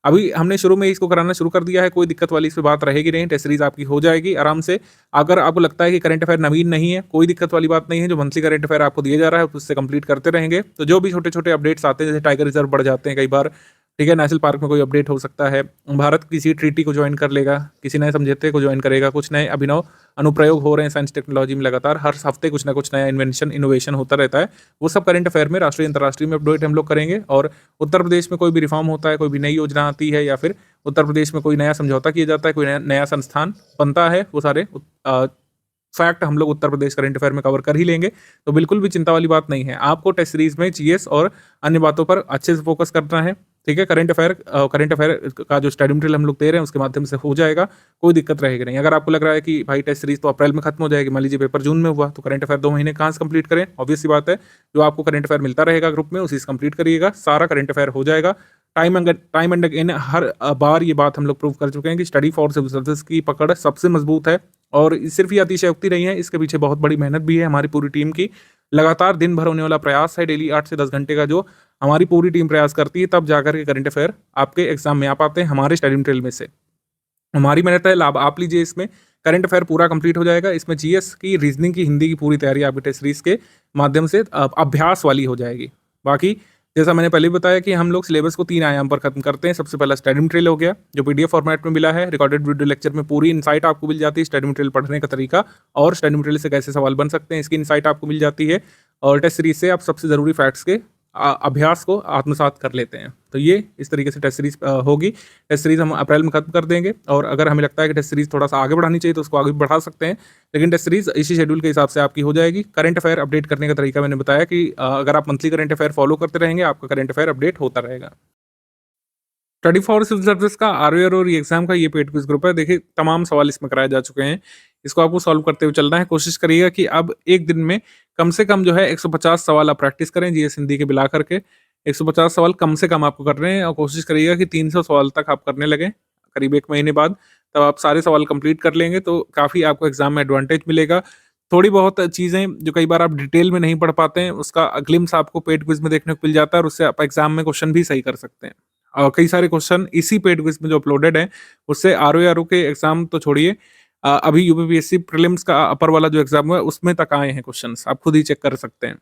अभी हमने शुरू में इसको कराना शुरू कर दिया है, कोई दिक्कत वाली इस पर बात रहेगी नहीं। टेस्ट सीरीज आपकी हो जाएगी आराम से। अगर आपको लगता है कि करंट अफेयर नवीन नहीं है, कोई दिक्कत वाली बात नहीं है। जो मंथली करंट अफेयर आपको दिया जा रहा है उससे कंप्लीट करते रहेंगे। तो जो भी छोटे छोटे अपडेट्स आते हैं, जैसे टाइगर रिजर्व बढ़ जाते हैं कई बार, ठीक है, नेशनल पार्क में कोई अपडेट हो सकता है, भारत किसी ट्रीटी को ज्वाइन कर लेगा, किसी नए समझौते को ज्वाइन करेगा, कुछ नए अभिनव अनुप्रयोग हो रहे हैं साइंस टेक्नोलॉजी में, लगातार हर हफ्ते कुछ ना कुछ नया इन्वेंशन इनोवेशन होता रहता है। वो सब करंट अफेयर में राष्ट्रीय अंतर्राष्ट्रीय में अपडेट हम लोग करेंगे। और उत्तर प्रदेश में कोई भी रिफॉर्म होता है, कोई भी नई योजना आती है, या फिर उत्तर प्रदेश में कोई नया समझौता किया जाता है, कोई नया संस्थान बनता है, वो सारे फैक्ट हम लोग उत्तर प्रदेश करंट अफेयर में कवर कर ही लेंगे। तो बिल्कुल भी चिंता वाली बात नहीं है। आपको टेस्ट सीरीज में जीएस और अन्य बातों पर अच्छे से फोकस करना है, ठीक है। करंट अफेयर का जो स्टडी मटेरियल हम लोग दे रहे हैं उसके माध्यम से हो जाएगा, कोई दिक्कत रहेगी नहीं। अगर आपको लग रहा है कि भाई टेस्ट सीरीज तो अप्रैल में खत्म हो जाएगी, मान लीजिए पेपर जून में हुआ, तो करंट अफेयर 2 महीने कहाँ से कंप्लीट करें? ऑब्वियस सी बात है, जो आपको करंट अफेयर मिलता रहेगा ग्रुप में उसी से कंप्लीट करिएगा, सारा करंट अफेयर हो जाएगा। टाइम एंड अगेन हर बार ये बात हम लोग प्रूव कर चुके हैं कि स्टडी फॉर सिविल सर्विस की पकड़ सबसे मजबूत है। और सिर्फ ये अतिशयोक्ति नहीं है, इसके पीछे बहुत बड़ी मेहनत भी है हमारी पूरी टीम की। लगातार दिन भर होने वाला प्रयास है, डेली 8 से 10 घंटे का जो हमारी पूरी टीम प्रयास करती है, तब जाकर के करंट अफेयर आपके एग्जाम में आ पाते हैं हमारे स्टडी मटेरियल में से। हमारी मेहनत है, लाभ आप लीजिए। इसमें करंट अफेयर पूरा कंप्लीट हो जाएगा, इसमें जीएस की, रीजनिंग की, हिंदी की पूरी तैयारी आपकी टेस्ट सीरीज के माध्यम से अभ्यास वाली हो जाएगी। बाकी जैसा मैंने पहले ही बताया कि हम लोग सिलेबस को 3 आयाम पर खत्म करते हैं। सबसे पहला स्टडी मटेरियल हो गया, जो पीडीएफ फॉर्मेट में मिला है। रिकॉर्डेड वीडियो लेक्चर में पूरी इनसाइट आपको मिल जाती है, स्टडी मटेरियल पढ़ने का तरीका और स्टडी मटेरियल से कैसे सवाल बन सकते हैं, इसकी इनसाइट आपको मिल जाती है। और टेस्ट सीरीज से आप सबसे ज़रूरी फैक्ट्स के अभ्यास को आत्मसात कर लेते हैं। तो ये इस तरीके से टेस्ट सीरीज होगी। टेस्ट सीरीज हम अप्रैल में खत्म कर देंगे, और अगर हमें लगता है कि टेस्ट सीरीज थोड़ा सा आगे बढ़ानी चाहिए तो उसको आगे भी बढ़ा सकते हैं, लेकिन टेस्ट सीरीज इसी शेड्यूल के हिसाब से आपकी हो जाएगी। करंट अफेयर अपडेट करने का तरीका मैंने बताया कि अगर आप मंथली करंट अफेयर फॉलो करते रहेंगे, आपका करंट अफेयर अपडेट होता रहेगा। स्टडी फॉर सिविल सर्विस का आरओआर और एग्जाम का ये पेड क्विज ग्रुप है। देखिए, तमाम सवाल इसमें कराए जा चुके हैं, इसको आपको सॉल्व करते हुए चलना है। कोशिश करिएगा कि अब एक दिन में कम से कम जो है 150 सवाल आप प्रैक्टिस करें, जीएस हिंदी के मिला करके 150 सवाल कम से कम आपको करने हैं, और कोशिश करिएगा कि 300 सवाल तक आप करने लगे करीब 1 महीने बाद। तब आप सारे सवाल कंप्लीट कर लेंगे तो काफ़ी आपको एग्जाम में एडवांटेज मिलेगा। थोड़ी बहुत चीज़ें जो कई बार आप डिटेल में नहीं पढ़ पाते हैं, उसका ग्लिम्स आपको पेड क्विज में देखने को मिल जाता है, और उससे आप एग्जाम में क्वेश्चन भी सही कर सकते हैं। कई सारे क्वेश्चन इसी पेड क्विज में जो अपलोडेड हैं, उससे आरओ के एग्जाम तो छोड़िए, अभी यूपीपीएससी प्रीलिम्स का अपर वाला जो एग्जाम हुआ है उसमें तक आए हैं क्वेश्चंस, आप खुद ही चेक कर सकते हैं।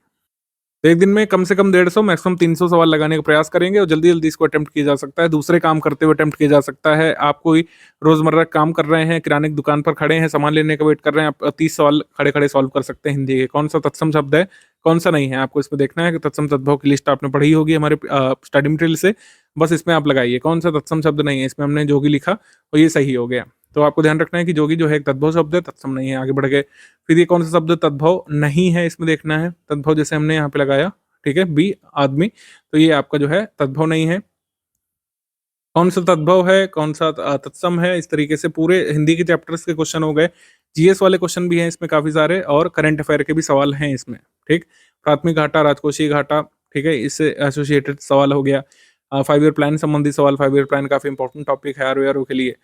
तो एक दिन में कम से कम 150 मैक्सिमम 300 सवाल लगाने का प्रयास करेंगे, और जल्दी जल्दी इसको अटेम्प्ट किया जा सकता है। दूसरे काम करते हुए अटेम्प्ट किया जा सकता है। आप कोई रोजमर्रा का काम कर रहे हैं, किराने की दुकान पर खड़े हैं, सामान लेने का वेट कर रहे हैं, आप 30 सवाल खड़े खड़े सॉल्व कर सकते हैं हिंदी के। कौन सा तत्सम शब्द है, कौन सा नहीं है, आपको इसमें देखना है कि तत्सम तद्भव की लिस्ट आपने पढ़ी होगी हमारे स्टडी मटेरियल से। बस इसमें आप लगाइए कौन सा तत्सम शब्द नहीं है, इसमें हमने जोगी लिखा और ये सही हो गया। तो आपको ध्यान रखना है कि जोगी जो है एक तद्भव शब्द है, तत्सम नहीं है। आगे बढ़ गए, फिर ये कौन सा शब्द तद्भव नहीं है, इसमें देखना है। तद्भव जैसे हमने यहाँ पे लगाया, ठीक है, बी आदमी, तो ये आपका जो है तद्भव नहीं है। कौन सा तद्भव है, कौन सा तत्सम है, इस तरीके से पूरे हिंदी के चैप्टर्स के क्वेश्चन हो गए। जीएस वाले क्वेश्चन भी हैं इसमें काफी सारे, और करंट अफेयर के भी सवाल हैं इसमें। ठीक, प्राथमिक घाटा, राजकोषीय घाटा, ठीक है, इससे एसोसिएटेड सवाल हो गया। 5 ईयर प्लान संबंधी सवाल, 5 ईयर प्लान काफी इंपॉर्टेंट टॉपिक है आरओआर के लिए।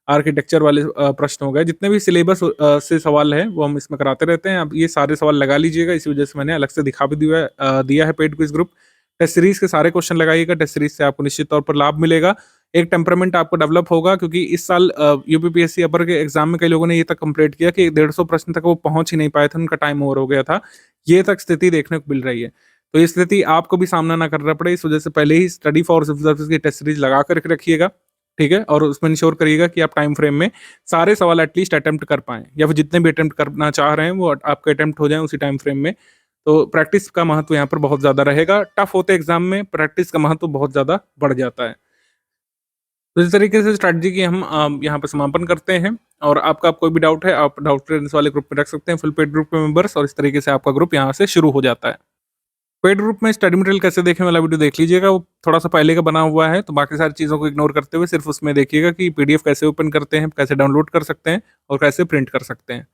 आर्किटेक्चर वाले प्रश्न हो गए। जितने भी सिलेबस से सवाल है वो हम इसमें कराते रहते हैं। अब ये सारे सवाल लगा लीजिएगा, इसी वजह से मैंने अलग से दिखा भी दिया है paid quiz group. Test series के सारे क्वेश्चन लगाइएगा, टेस्ट सीरीज से आपको निश्चित तौर पर लाभ मिलेगा। एक टेम्परामेंट आपको डेवलप होगा, क्योंकि इस साल यूपीपीएससी अपर के एग्जाम में कई लोगों ने ये तक कंप्लीट किया कि 150 प्रश्न तक वो पहुंच ही नहीं पाए थे, उनका टाइम ओवर हो गया था। ये तक स्थिति देखने को मिल रही है, तो ये स्थिति आपको भी सामना ना करना पड़े, इस वजह से पहले ही स्टडी फॉर सिविल सर्विस की टेस्ट सीरीज लगा करके रखिएगा, ठीक है। और उसमें इंश्योर करिएगा कि आप टाइम फ्रेम में सारे सवाल एटलीस्ट अटेम्प्ट कर पाएं, या फिर जितने भी अटेम्प्ट करना चाह रहे हैं वो आपके अटेम्प्ट हो जाएं उसी टाइम फ्रेम में। तो प्रैक्टिस का महत्व यहाँ पर बहुत ज़्यादा रहेगा। टफ होते एग्जाम में प्रैक्टिस का महत्व बहुत ज़्यादा बढ़ जाता है। तो इस तरीके से स्ट्रैटेजी की हम यहाँ पर समापन करते हैं, और आपका कोई भी डाउट है आप डाउट क्लियरेंस वाले ग्रुप में रख सकते हैं, फुल पेड ग्रुप में मेंबर्स, और इस तरीके से आपका ग्रुप यहाँ से शुरू हो जाता है। पेड ग्रुप में स्टडी मटेरियल कैसे देखें वाला वीडियो देख लीजिएगा, वो थोड़ा सा पहले का बना हुआ है, तो बाकी सारी चीज़ों को इग्नोर करते हुए सिर्फ उसमें देखिएगा कि पीडीएफ कैसे ओपन करते हैं, कैसे डाउनलोड कर सकते हैं और कैसे प्रिंट कर सकते हैं।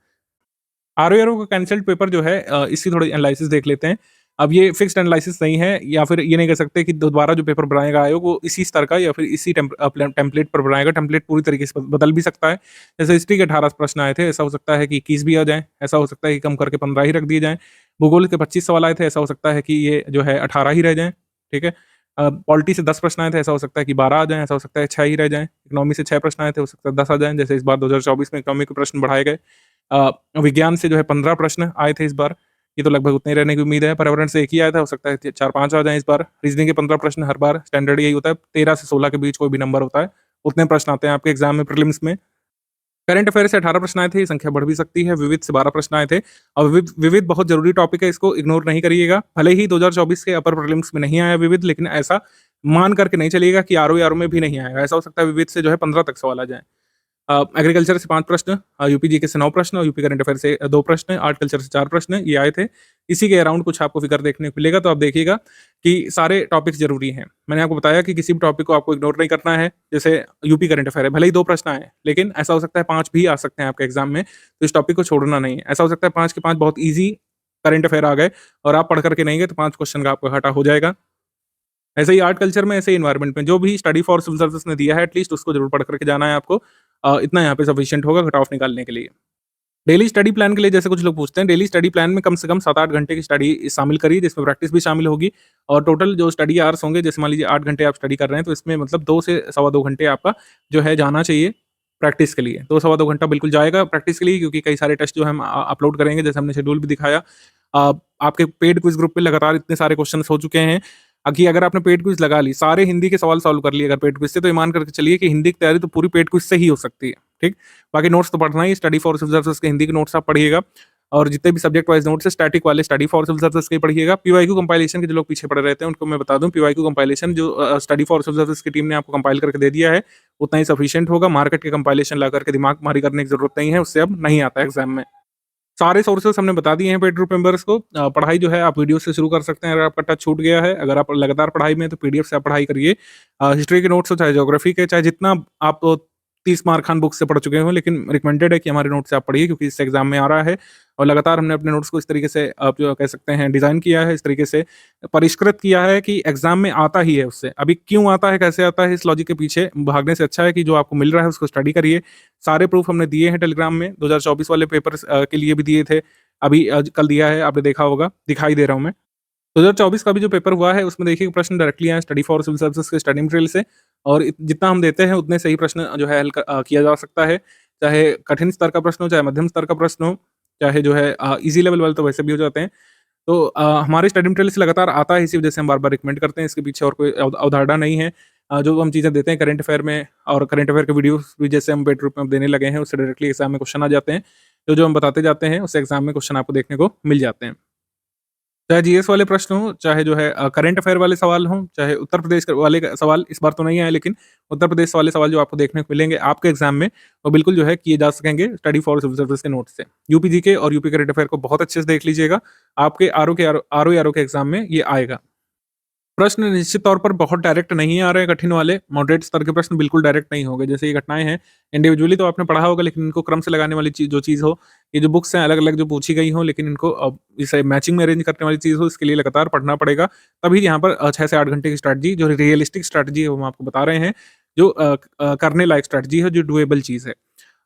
आरओआर का कैंसल्ड पेपर जो है, इसकी थोड़ी एनालिसिस देख लेते हैं। अब ये फिक्स्ड एनालिसिस नहीं है, या फिर ये नहीं कह सकते कि दोबारा जो पेपर बनाएगा आयोग वो इसी स्तर का या फिर इसी टेम्पलेट पर बनाएगा। टेम्पलेट पूरी तरीके से बदल भी सकता है। जैसे हिस्ट्री के 18 प्रश्न आए थे, ऐसा हो सकता है कि 21 भी आ जाए, ऐसा हो सकता है कि कम करके 15 ही रख दिए जाएँ। भूगोल के 25 सवाल आए थे, ऐसा हो सकता है कि ये जो है 18 ही रह जाएँ, ठीक है। पॉलिटी से 10 प्रश्न आए थे, ऐसा हो सकता है कि 12 आ जाएँ, ऐसा हो सकता है 6 ही रह जाएँ। इकोनॉमी से 6 प्रश्न आए थे, हो सकता है 10 आ जाएँ, जैसे इस बार 2024 में इकोनॉमी के प्रश्न बढ़ाए गए। विज्ञान से जो है 15 प्रश्न आए थे इस बार, ये तो लगभग उतने रहने की उम्मीद है। पर्यावरण से 1 ही आया था, हो सकता है 4-5 आ जाएँ इस बार। रीजनिंग के 15 प्रश्न, हर बार स्टैंडर्ड यही होता है, 13 से 16 के बीच कोई भी नंबर होता है, उतने प्रश्न आते हैं आपके एग्जाम में प्रीलिम्स में। करंट अफेयर से 18 प्रश्न आए थे, ये संख्या बढ़ भी सकती है। विविध से 12 प्रश्न आए थे, और विविध बहुत जरूरी टॉपिक है, इसको इग्नोर नहीं करिएगा। भले ही 2024 के अपर प्रीलिम्स में नहीं आया विविध, लेकिन ऐसा मान करके नहीं चलिएगा कि आरओ में भी नहीं आएगा। ऐसा हो सकता है विविध से जो है 15 तक सवाल आ जाए। एग्रीकल्चर से 5 प्रश्न, यूपी जीके से 9 प्रश्न, और यूपी करंट अफेयर से 2 प्रश्न, आर्ट कल्चर से 4 प्रश्न ये आए थे। इसी के अराउंड कुछ आपको फिगर देखने को मिलेगा, तो आप देखिएगा कि सारे टॉपिक्स जरूरी हैं। मैंने आपको बताया कि किसी भी टॉपिक को आपको इग्नोर नहीं करना है। जैसे यूपी करंट अफेयर है, भले ही 2 प्रश्न आए, लेकिन ऐसा हो सकता है 5 भी आ सकते हैं आपके एग्जाम में, तो इस टॉपिक को छोड़ना नहीं है। ऐसा हो सकता है 5 के 5 बहुत ईजी करंट अफेयर आ गए और आप पढ़ करके नहीं गए, तो 5 क्वेश्चन का आपका घाटा हो जाएगा। ऐसे ही आर्ट कल्चर में, ऐसे ही एनवायरनमेंट में जो भी स्टडी फॉर सिविल सर्विस ने दिया है, एटलीस्ट उसको जरूर पढ़ करके जाना है आपको। इतना यहाँ पे सफिशिएंट होगा कट ऑफ निकालने के लिए। डेली स्टडी प्लान के लिए जैसे कुछ लोग पूछते हैं, डेली स्टडी प्लान में कम से कम 7-8 घंटे की स्टडी शामिल करिए, जिसमें प्रैक्टिस भी शामिल होगी। और टोटल जो स्टडी आवर्स होंगे, जैसे मान लीजिए 8 घंटे आप स्टडी कर रहे हैं, तो इसमें मतलब 2 से सवा 2 घंटे आपका जो है जाना चाहिए प्रैक्टिस के लिए। 2 सवा 2 घंटा बिल्कुल जाएगा प्रैक्टिस के लिए, क्योंकि कई सारे टेस्ट जो हम अपलोड करेंगे, जैसे हमने शेड्यूल भी दिखाया। आपके पेड क्विज ग्रुप पे लगातार इतने सारे क्वेश्चन हो चुके हैं। कि अगर आपने पेड क्विज लगा ली, सारे हिंदी के सवाल सॉल्व कर लिए अगर पेड क्विज से, तो ये मान करके चलिए कि हिंदी की तैयारी तो पूरी पेड क्विज से ही हो सकती है, ठीक। बाकी नोट्स तो पढ़ना ही, स्टडी फॉर सिविल सर्विसेज के हिंदी के नोट्स आप पढ़िएगा, और जितने भी सब्जेक्ट वाइज नोट्स है स्टैटिक वाले स्टडी फॉर सिविल सर्विसेज के पढ़िएगा। पीवाईक्यू कंपाइलेशन के जो लोग पीछे पड़े रहते हैं उनको मैं बता दूं, पीवाईक्यू कंपाइलेशन जो स्टडी फॉर सिविल सर्विसेज की टीम ने आपको कंपाइल करके दे दिया है, उतना ही सफिशिएंट होगा। मार्केट के कंपाइलेशन ला करके दिमाग मारी करने की जरूरत नहीं है, उससे अब नहीं आता है एग्जाम में। सारे सोर्सेस हमने बता दिए हैं पेड ग्रुप मेंबर्स को। पढ़ाई जो है आप वीडियो से शुरू कर सकते हैं अगर आपका टच छूट गया है। अगर आप लगातार पढ़ाई में हैं, तो पीडीएफ से आप पढ़ाई करिए। हिस्ट्री के नोट्स हो चाहे ज्योग्राफी के, चाहे जितना आप 30 मार्क खान बुक से पढ़ चुके हो, लेकिन रिकमेंडेड है कि हमारे नोट से आप पढ़िए, क्योंकि इससे एग्जाम में आ रहा है। और लगातार हमने अपने नोट्स को इस तरीके से आप जो कह सकते हैं डिजाइन किया है, इस तरीके से परिष्कृत किया है कि एग्जाम में आता ही है उससे। अभी क्यों आता है, कैसे आता है, इस लॉजिक के पीछे भागने से अच्छा है कि जो आपको मिल रहा है उसको स्टडी करिए। सारे प्रूफ हमने दिए हैं टेलीग्राम में, 2024 वाले पेपर के लिए भी दिए थे, अभी कल दिया है, आपने देखा होगा, दिखाई दे रहा हूँ मैं। 2024 का भी जो पेपर हुआ है उसमें देखिए प्रश्न डायरेक्टली आए स्टडी फॉर सिविल सर्विसेज के स्टडी मटेरियल से, और जितना हम देते हैं उतने सही प्रश्न जो है हल किया जा सकता है। चाहे कठिन स्तर का प्रश्न हो, चाहे मध्यम स्तर का प्रश्न हो, चाहे जो है इजी लेवल वाले तो वैसे भी हो जाते हैं। तो हमारे स्टडी मटेरियल से लगातार आता है, इसी वजह से हम बार बार रिकमेंड करते हैं। इसके पीछे और कोई अवधारणा नहीं है। जो हम चीज़ें देते हैं करंट अफेयर में, और करंट अफेयर के वीडियोस भी जैसे हम पेड रूप में देने लगे हैं, उससे डायरेक्टली एग्जाम में क्वेश्चन आ जाते हैं। तो जो हम बताते जाते हैं उससे एग्जाम में क्वेश्चन आपको देखने को मिल जाते हैं। चाहे जीएस वाले प्रश्न हो, चाहे जो है करंट अफेयर वाले सवाल हों, चाहे उत्तर प्रदेश वाले सवाल इस बार तो नहीं आए, लेकिन उत्तर प्रदेश वाले सवाल जो आपको देखने को मिलेंगे आपके एग्जाम में, वो बिल्कुल जो है किए जा सकेंगे स्टडी फॉर सिविल सर्विस के नोट से। यूपी जीके और यूपी करंट अफेयर को बहुत अच्छे से देख लीजिएगा, आपके आरओ के एग्जाम में ये आएगा। प्रश्न निश्चित तौर पर बहुत डायरेक्ट नहीं आ रहे हैं कठिन वाले, मॉडरेट स्तर के प्रश्न बिल्कुल डायरेक्ट नहीं होंगे। जैसे ये घटनाएं हैं, इंडिविजुअली तो आपने पढ़ा होगा, लेकिन इनको क्रम से लगाने वाली चीज जो चीज़ हो, ये जो बुक्स हैं अलग अलग जो पूछी गई हो, लेकिन इनको अब इसे मैचिंग में अरेंज करने वाली चीज़ हो, इसके लिए लगातार पढ़ना पड़ेगा। तभी यहाँ पर 6 से 8 घंटे की स्ट्रैटेजी, जो रियलिस्टिक स्ट्रैटेजी है वो हम आपको बता रहे हैं, जो करने लायक स्ट्रैटेजी है, जो डुएबल चीज़ है।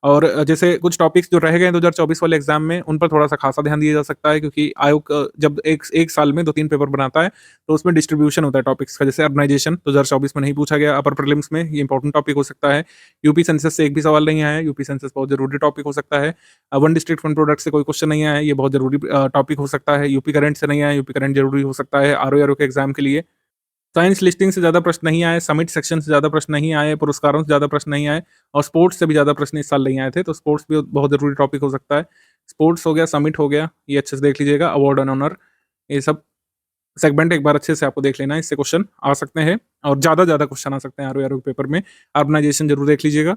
और जैसे कुछ टॉपिक्स जो रह गए हैं 2024 वाले एग्जाम में, उन पर थोड़ा-सा खासा ध्यान दिया जा सकता है, क्योंकि आयोग जब एक साल में 2-3 पेपर बनाता है, तो उसमें डिस्ट्रीब्यूशन होता है टॉपिक्स का। जैसे अर्बनाइजेशन 2024 में नहीं पूछा गया अपर प्रीलिम्स में, ये इंपॉर्टेंट टॉपिक हो सकता है। यूपी सेंसस से एक भी सवाल नहीं आया है, यूपी सेंसस बहुत ज़रूरी टॉपिक हो सकता है। वन डिस्ट्रिक्ट वन प्रोडक्ट से कोई क्वेश्चन नहीं आया है, ये बहुत ज़रूरी टॉपिक हो सकता है। यूपी करंट से नहीं आया, यूपी करंट ज़रूरी हो सकता है आरओ के एग्जाम के लिए। साइंस लिस्टिंग से ज़्यादा प्रश्न नहीं आए, समिट सेक्शन से ज़्यादा प्रश्न नहीं आए, पुरस्कारों से ज़्यादा प्रश्न नहीं आए, और स्पोर्ट्स से भी ज़्यादा प्रश्न इस साल नहीं आए थे, तो स्पोर्ट्स भी बहुत ज़रूरी टॉपिक हो सकता है। स्पोर्ट्स हो गया, समिट हो गया, ये अच्छे से देख लीजिएगा, अवार्ड एंड ऑनर, ये सब सेगमेंट एक बार अच्छे से आपको देख लेना है, इससे क्वेश्चन आ सकते हैं, और ज़्यादा क्वेश्चन आ सकते हैं आरओ के पेपर में। अर्बनाइजेशन जरूर देख लीजिएगा।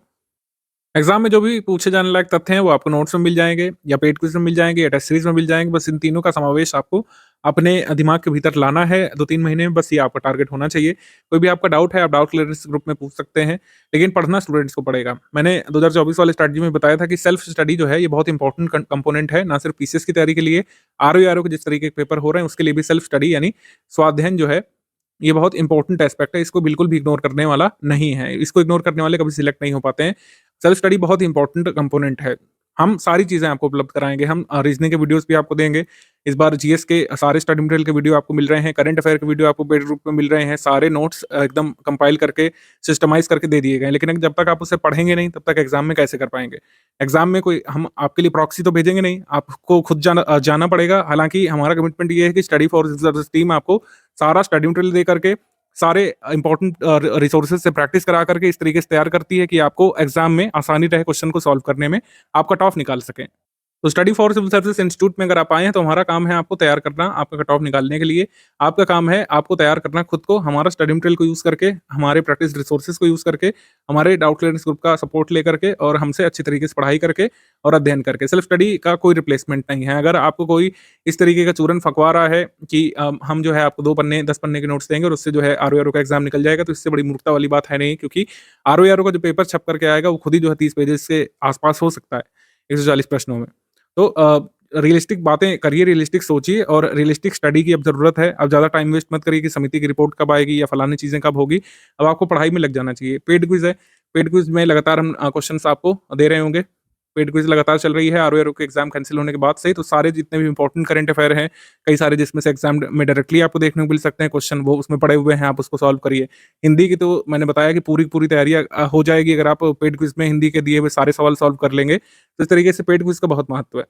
एग्जाम में जो भी पूछे जाने लायक तथ्य हैं वो आपको नोट्स में मिल जाएंगे, या पेड क्विज में मिल जाएंगे, या टेस्ट सीरीज में मिल जाएंगे। बस इन तीनों का समावेश आपको अपने दिमाग के भीतर लाना है 2-3 महीने में, बस ये आपका टारगेट होना चाहिए। कोई भी आपका डाउट है, आप डाउट क्लियरेंस ग्रुप में पूछ सकते हैं, लेकिन पढ़ना स्टूडेंट्स को पड़ेगा। मैंने 2024 वाले स्ट्रैटेजी में बताया था कि सेल्फ स्टडी जो है ये बहुत इंपॉर्टेंट कंपोनेंट है, ना सिर्फ पीसीएस की तैयारी के लिए, आरओ के जिस तरीके के पेपर हो रहे हैं उसके लिए भी सेल्फ स्टडी यानी स्वाध्ययन जो है, ये बहुत इंपॉर्टेंट एस्पेक्ट है। इसको बिल्कुल भी इग्नोर करने वाला नहीं है। इसको इग्नोर करने वाले कभी सिलेक्ट नहीं हो पाते हैं। सेल्फ स्टडी बहुत इंपॉर्टेंट कंपोनेंट है। हम सारी चीज़ें आपको उपलब्ध कराएँगे। हम रीजनिंग के वीडियोज़ भी आपको देंगे। इस बार जीएस के सारे स्टडी मटेरियल के वीडियो आपको मिल रहे हैं। करंट अफेयर के वीडियो आपको पेड रूप में मिल रहे हैं। सारे नोट्स एकदम कंपाइल करके, सिस्टमाइज़ करके दे दिए गए हैं। लेकिन जब तक आप उसे पढ़ेंगे नहीं, तब तक एग्ज़ाम में कैसे कर पाएँगे? एग्ज़ाम में कोई हम आपके लिए प्रॉक्सी तो भेजेंगे नहीं, आपको खुद जाना पड़ेगा। हालाँकि हमारा कमिटमेंट ये है कि स्टडी फॉर रिजल्ट्स टीम आपको सारा स्टडी मटेरियल दे करके, सारे इंपॉर्टेंट रिसोर्सेज से प्रैक्टिस करा करके इस तरीके से तैयार करती है कि आपको एग्जाम में आसानी रहे क्वेश्चन को सॉल्व करने में, आप कट ऑफ निकाल सकें। तो study for civil service institute में अगर आप आए हैं, तो हमारा काम है आपको तैयार करना, आपका कट ऑफ निकालने के लिए। आपका काम है आपको तैयार करना खुद को, हमारा स्टडी मटेरियल को यूज़ करके, हमारे प्रैक्टिस रिसोर्सेज को यूज़ करके, हमारे डाउट क्लियरेंस ग्रुप का सपोर्ट लेकर के, और हमसे अच्छी तरीके से पढ़ाई करके और अध्ययन करके। सेल्फ स्टडी का कोई रिप्लेसमेंट नहीं है। अगर आपको कोई इस तरीके का चूरन फंकवा रहा है कि हम जो है आपको 2 पन्ने 10 पन्ने के नोट्स देंगे और उससे जो है आरओ का एग्जाम निकल जाएगा, तो इससे बड़ी मूर्खता वाली बात है नहीं। क्योंकि आरओ का जो पेपर छप करके आएगा वो खुद ही जो है 30 पेजेस के आसपास हो सकता है 140 प्रश्नों में। तो रियलिस्टिक बातें करिए, रियलिस्टिक सोचिए, और रियलिस्टिक स्टडी की अब ज़रूरत है। अब ज़्यादा टाइम वेस्ट मत करिए कि समिति की रिपोर्ट कब आएगी या फलानी चीज़ें कब होगी। अब आपको पढ़ाई में लग जाना चाहिए। पेड क्विज़ है, पेड क्विज़ में लगातार हम क्वेश्चंस आपको दे रहे होंगे। पेड क्विज़ लगातार चल रही है आरओ के एग्जाम कैंसिल होने के बाद से ही, तो सारे जितने भी इंपॉर्टेंट करंट अफेयर हैं, कई सारे जिसमें से एग्जाम में डायरेक्टली आपको देखने को मिल सकते हैं क्वेश्चन, वो उसमें पड़े हुए हैं, आप उसको सॉल्व करिए। हिंदी की तो मैंने बताया कि पूरी तैयारी हो जाएगी अगर आप पेड क्विज़ में हिंदी के दिए हुए सारे सवाल सॉल्व कर लेंगे। तो इस तरीके से पेड क्विज़ का बहुत महत्व है।